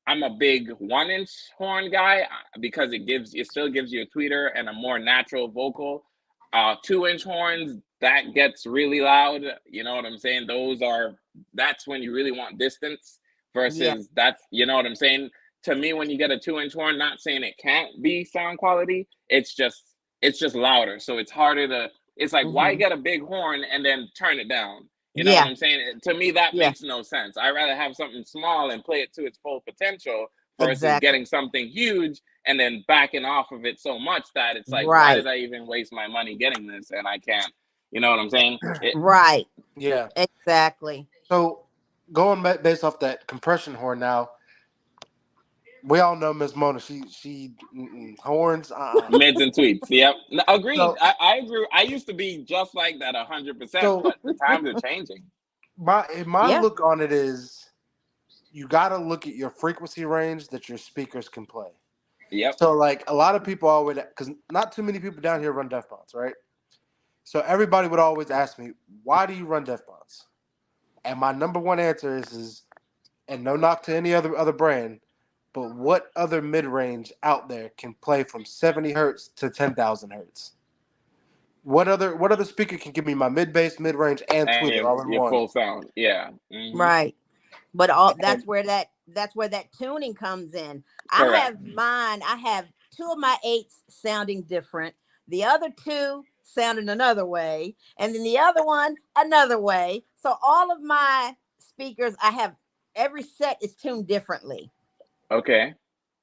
I'm a big 1 inch horn guy because it still gives you a tweeter and a more natural vocal. 2 inch horns that gets really loud. You know what I'm saying? That's when you really want distance Yeah. versus you know what I'm saying? To me, when you get a 2 inch horn, not saying it can't be sound quality, it's just louder. So it's harder to it's like why Mm-hmm. get a big horn and then turn it down? You know what Yeah. I'm saying? To me, that Yeah. makes no sense. I'd rather have something small and play it to its full potential versus Exactly. getting something huge and then backing off of it so much that it's like, why Right. did I even waste my money getting this and I can't? You know what I'm saying? Right. Yeah. Exactly. So based off that compression horn now, we all know Miss Mona. Horns. Mids and tweets. Yep. No, agreed. So I agree. I used to be just like that 100%, so but the times are changing. my Yeah. look on it is you got to look at your frequency range that your speakers can play. Yep. So like a lot of people always, because not too many people down here run Def Bonds, right? So everybody would always ask me, why do you run Def Bonds? And my number one answer is, and no knock to any other brand, but what other mid range out there can play from 70 hertz to 10,000 hertz? What other speaker can give me my mid bass, mid range, and And tweeter all in your one? full sound. Yeah. Right. But all And that's where that tuning comes in. I Correct. have mine. I have two of my eights sounding different. The other two sounding another way, and then the other one another way. So all of my speakers, I have every set is tuned differently Okay.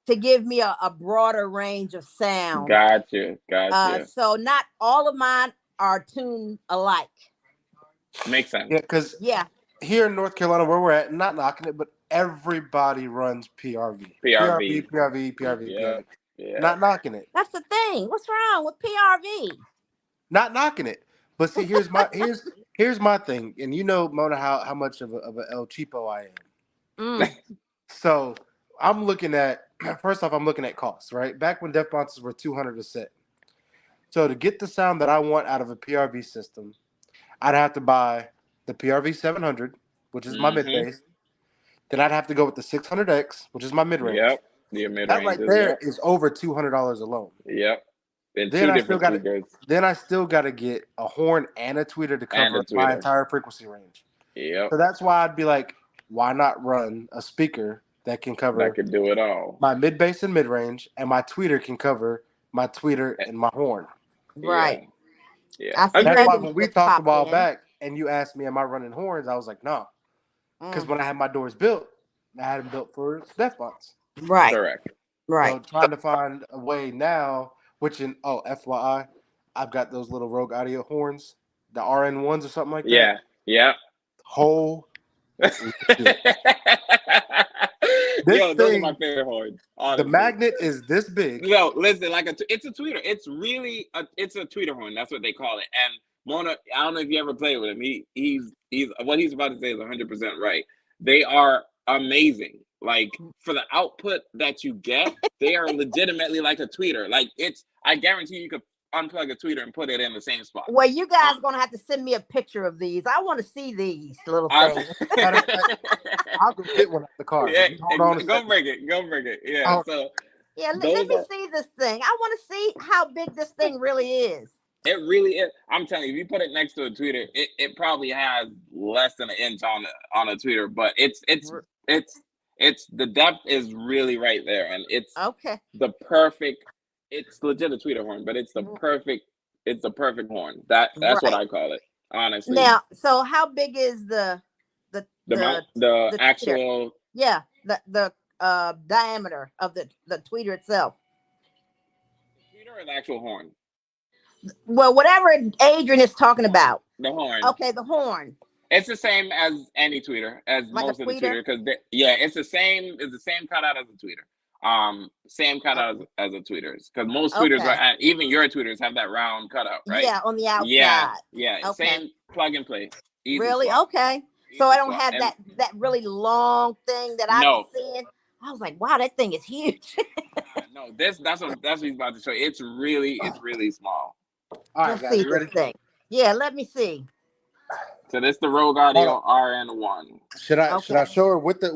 to give me a broader range of sound. Gotcha. Gotcha. So not all of mine are tuned alike. Makes sense. yeah, because Yeah. here in North Carolina, where we're at, not knocking it, but everybody runs PRV. PRV. PRV. Yeah. Not knocking it. That's the thing. What's wrong with PRV? Not knocking it. But see, here's my thing, and you know, Mona, how much of a El Cheapo I am. Mm. So I'm looking at first off, I'm looking at costs, right? Back when Def Bounces were $200 a set. So to get the sound that I want out of a PRV system, I'd have to buy the PRV 700, which is my mid bass. Then I'd have to go with the 600X, which is my mid range. Yep. Your mid That right ranges. there Yep. is over $200 alone. Yep. And Then two I still different got speakers. Then I still got to get a horn and a tweeter to And cover a my tweeter. entire frequency range. Yep. So that's why I'd be like, why not run a speaker that can cover That could do it all. my mid bass and mid range, and my tweeter can cover my tweeter and my horn. Right. Yeah. I see That's why Megan when we just talked a popped while in. back and you asked me, am I running horns? I was like, no. Because when I had my doors built, I had them built for Def Bonds. Right. Correct. Right. So trying to find a way now, FYI, I've got those little Rogue Audio horns, the RN1s or something like that. Yeah. Yeah. Whole. Yo, those are my favorite horns. Honestly. The magnet is this big. No, listen, it's a tweeter. It's really it's a tweeter horn. That's what they call it. And Mona, I don't know if you ever played with him. He's what he's about to say is 100% right. They are amazing. Like for the output that you get, they are legitimately like a tweeter. Like I guarantee you could unplug a tweeter and put it in the same spot. Well, you guys are gonna have to send me a picture of these. I want to see these little things. I'll go get one at the car. Yeah, Hold on go bring it. Yeah. So yeah, let me see this thing. I want to see how big this thing really is. It really is. I'm telling you, if you put it next to a tweeter, it probably has less than an inch on a tweeter, but it's the depth is really right there, and it's okay. It's legit a tweeter horn, but it's the perfect horn. That's right. What I call it, honestly. Now, so how big is the actual? Yeah, the diameter of the tweeter itself. The tweeter or the actual horn? Well, whatever Adrian is talking about. The horn. Okay, the horn. It's the same as any tweeter, as like most of the tweeter, because it's the same. It's the same cutout as a tweeter. Same cutout as a tweeters, because most tweeters are, even your tweeters have that round cutout, right? Yeah, on the outside. Yeah. Okay. Same plug and play. Easy really? swap. Okay. So I don't have that really long thing that I was seeing. I was like, wow, that thing is huge. No, that's what he's about to show you. It's really small. All right, let's guys, see you ready? this thing. Yeah, let me see. So this the Rogue Audio RN1. Should I show her with the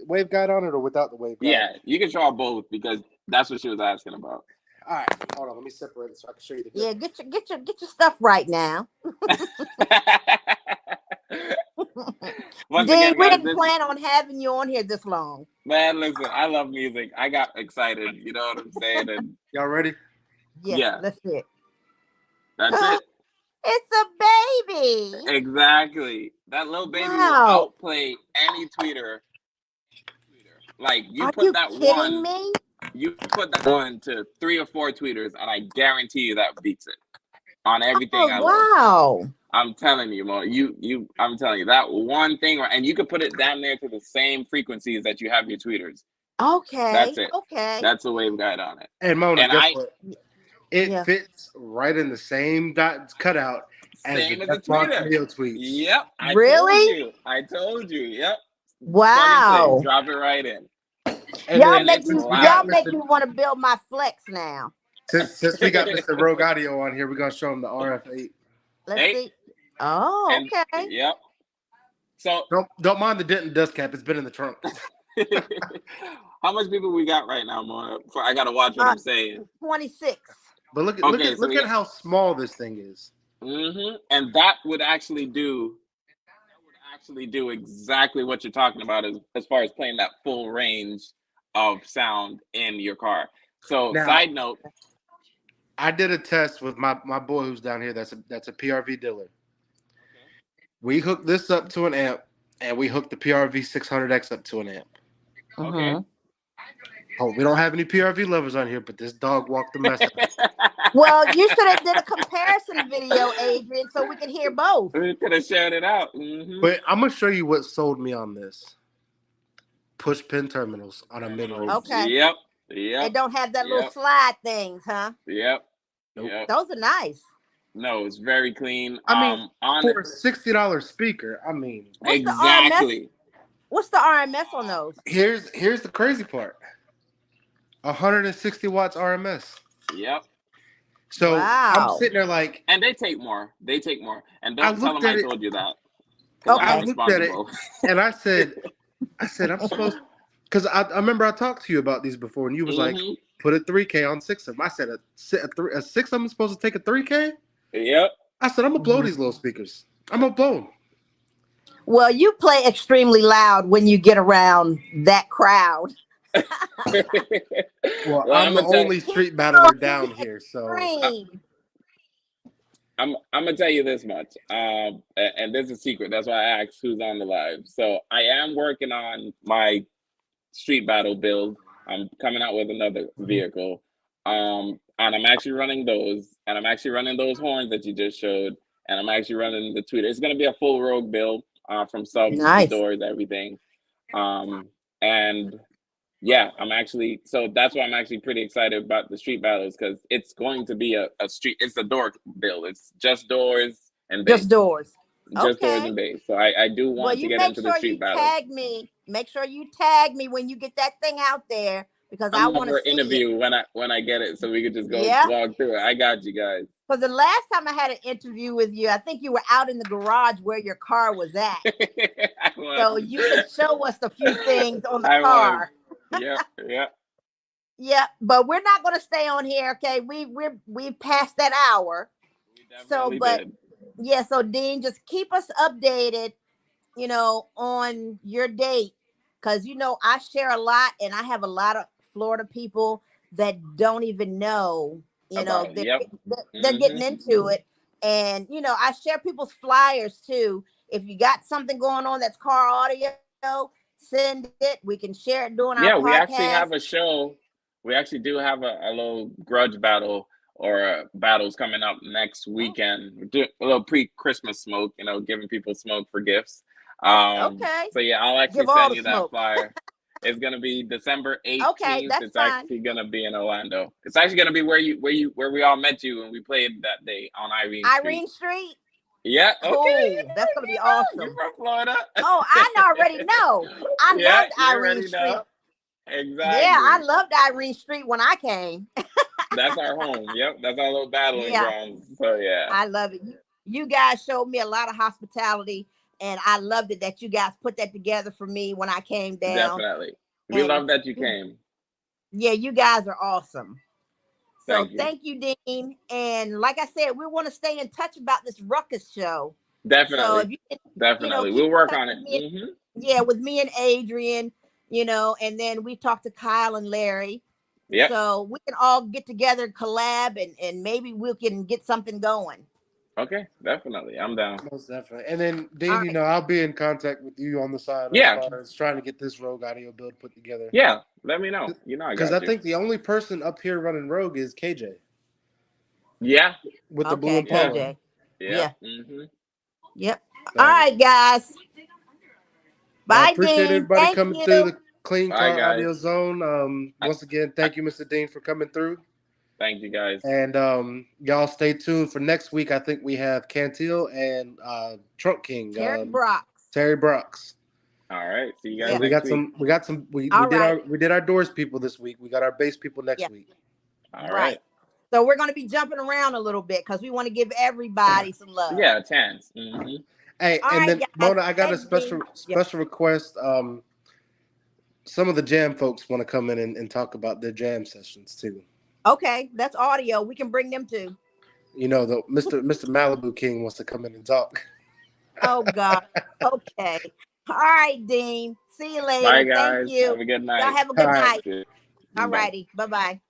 wave guide on it or without the wave guide? Yeah, you can show her both because that's what she was asking about. All right, hold on, let me separate it so I can show you the difference. Yeah, get your stuff right now. Dean, we didn't plan on having you on here this long. Man, listen, I love music. I got excited. You know what I'm saying? And y'all ready? Yeah. Let's see it. That's it. It's a baby. Exactly. That little baby will outplay any tweeter. Like you put that one to 3 or 4 tweeters, and I guarantee you that beats it on everything. Wow. I'm telling you, Mo. I'm telling you that one thing, and you could put it down there to the same frequencies that you have your tweeters. Okay. That's it. Okay. That's a wave guide on it. And Mona, guess what? It fits right in the same cutout as the tweeter. Tweets. Yep. I told you. Yep. Wow. Drop it right in. And then and it's since we Y'all got loud. make Mr. me want to build my flex now. Since we got Mr. Rogue Audio on here, we're gonna show him the RF8. Let's Hey, see. Oh, and okay. yep. So, Don't mind the dent and dust cap. It's been in the trunk. how much people we got right now, Mona? I gotta watch what Uh, I'm saying. 26. But look at look Okay, at so look we at how small this thing is. and that would actually do exactly what you're talking about as far as playing that full range of sound in your car. So, Now, side note, I did a test with my boy who's down here. That's a PRV dealer. We hooked this up to an amp, and we hooked the PRV 600X up to an amp. okay. Oh, we don't have any PRV lovers on here, but this dog walked the mess out. Well, you should have did a comparison video, Adrian, so we could hear both. We could have shared it out. But I'm gonna show you what sold me on this. Push pin terminals on a mid range. Okay. Yep. They don't have that little slide things, huh? Yep. Nope. Yep. Those are nice. No, it's very clean. I mean, on for a $60 speaker, I mean, What's exactly. the RMS? What's the RMS on those? here's the crazy part. 160 watts RMS. Yep. So I'm Wow. sitting there like, And they take more. And I don't tell looked them at I it- told you that. 'Cause Okay. I'm I looked at it responsible. and I said I'm supposed, because I remember I talked to you about these before, and you was like, put a 3K on 6 of them. I said a 6 of them is supposed to take a 3K. Yep. I said I'm gonna blow these little speakers. I'm gonna blow them. Well, you play extremely loud when you get around that crowd. Well, I'm I'm the gonna tell only street battler down here, so Extreme. I'm gonna tell you this much. And this is a secret. That's why I asked who's on the live. So I am working on my street battle build. I'm coming out with another vehicle. And I'm actually running those, and I'm actually running those horns that you just showed, and I'm actually running the tweeter. It's gonna be a full rogue build, from subs to Nice. doors, everything. And yeah, so that's why I'm actually pretty excited about the street battles, because it's going to be a street. It's a door build. It's just doors and bass. Just doors. Just doors Okay. and bass. So I do Well, want to you get make into the sure street you battles. tag me. Make sure you tag me when you get that thing out there, because I I'm want for to see interview it. when I get it, so we could just go Yeah. walk through it. I got you guys. Because the last time I had an interview with you, I think you were out in the garage where your car was at. I was. So you can show us a few things on the I car. Yep. Yeah, but we're not going to stay on here, okay? We passed that hour. We definitely did. Yeah, so Dean, just keep us updated, on your date, because I share a lot, and I have a lot of Florida people that don't even know, About it. Yep. they're getting into it, and I share people's flyers too. If you got something going on that's car audio, send it. We can share it during our podcast. We actually have a show. We actually do have a little grudge battle or battles coming up next weekend. We're doing a little pre-Christmas smoke, giving people smoke for gifts. Okay. So yeah, I'll actually Give all send the you smoke. that flyer. It's gonna be December 18th. Okay, that's it's fine. actually gonna be in Orlando. It's actually gonna be where we all met you and we played that day on Irene Street. Yeah. Cool. Okay. That's gonna be awesome. You're from Florida. Oh, I already know. I loved Irene Street. Know. Exactly. Yeah, I loved Irene Street when I came. That's our home. Yep, that's our little battling grounds. So yeah, I love it. You guys showed me a lot of hospitality, and I loved it that you guys put that together for me when I came down. Definitely. We love that you came. Yeah, you guys are awesome. So thank you, Dean. And like I said, we want to stay in touch about this Ruckus show. Definitely. So if you can, definitely. We'll work on it. Yeah, with me and Adrian, and then we talked to Kyle and Larry. Yeah. So we can all get together, collab, and maybe we can get something going. Okay, definitely. I'm down. Most definitely. And then Dean, I'll be in contact with you on the side as far as trying to get this Rogue audio build put together. Yeah, let me know. Because I think the only person up here running Rogue is KJ. Yeah. With the blue Impala. KJ. Yeah. Yep. So, all right, guys. Bye, I appreciate Dean. everybody coming through the Clean Car Audio Zone. Once again, thank you, Mr. Dean, for coming through. Thank you, guys. And y'all stay tuned for next week. I think we have Cantil and Trunk King. Terry Brooks. Terry Brooks. All right. See you Yeah. guys We next got week. some. We All did right. our doors people this week. We got our base people next Yeah. week. All Right. right. So we're going to be jumping around a little bit because we want to give everybody some love. Yeah, a chance. Mm-hmm. Hey, All and right, then guys. Mona, I got a Thanks, Dean. special request. Some of the jam folks want to come in and talk about their jam sessions too. Okay, that's audio. We can bring them too. You know, the Mr. Malibu King wants to come in and talk. Oh God. Okay. All right, Dean. See you Bye, later. Thank guys. you. Have a good Y'all night. have a All good right. night. All Bye. righty. Bye-bye.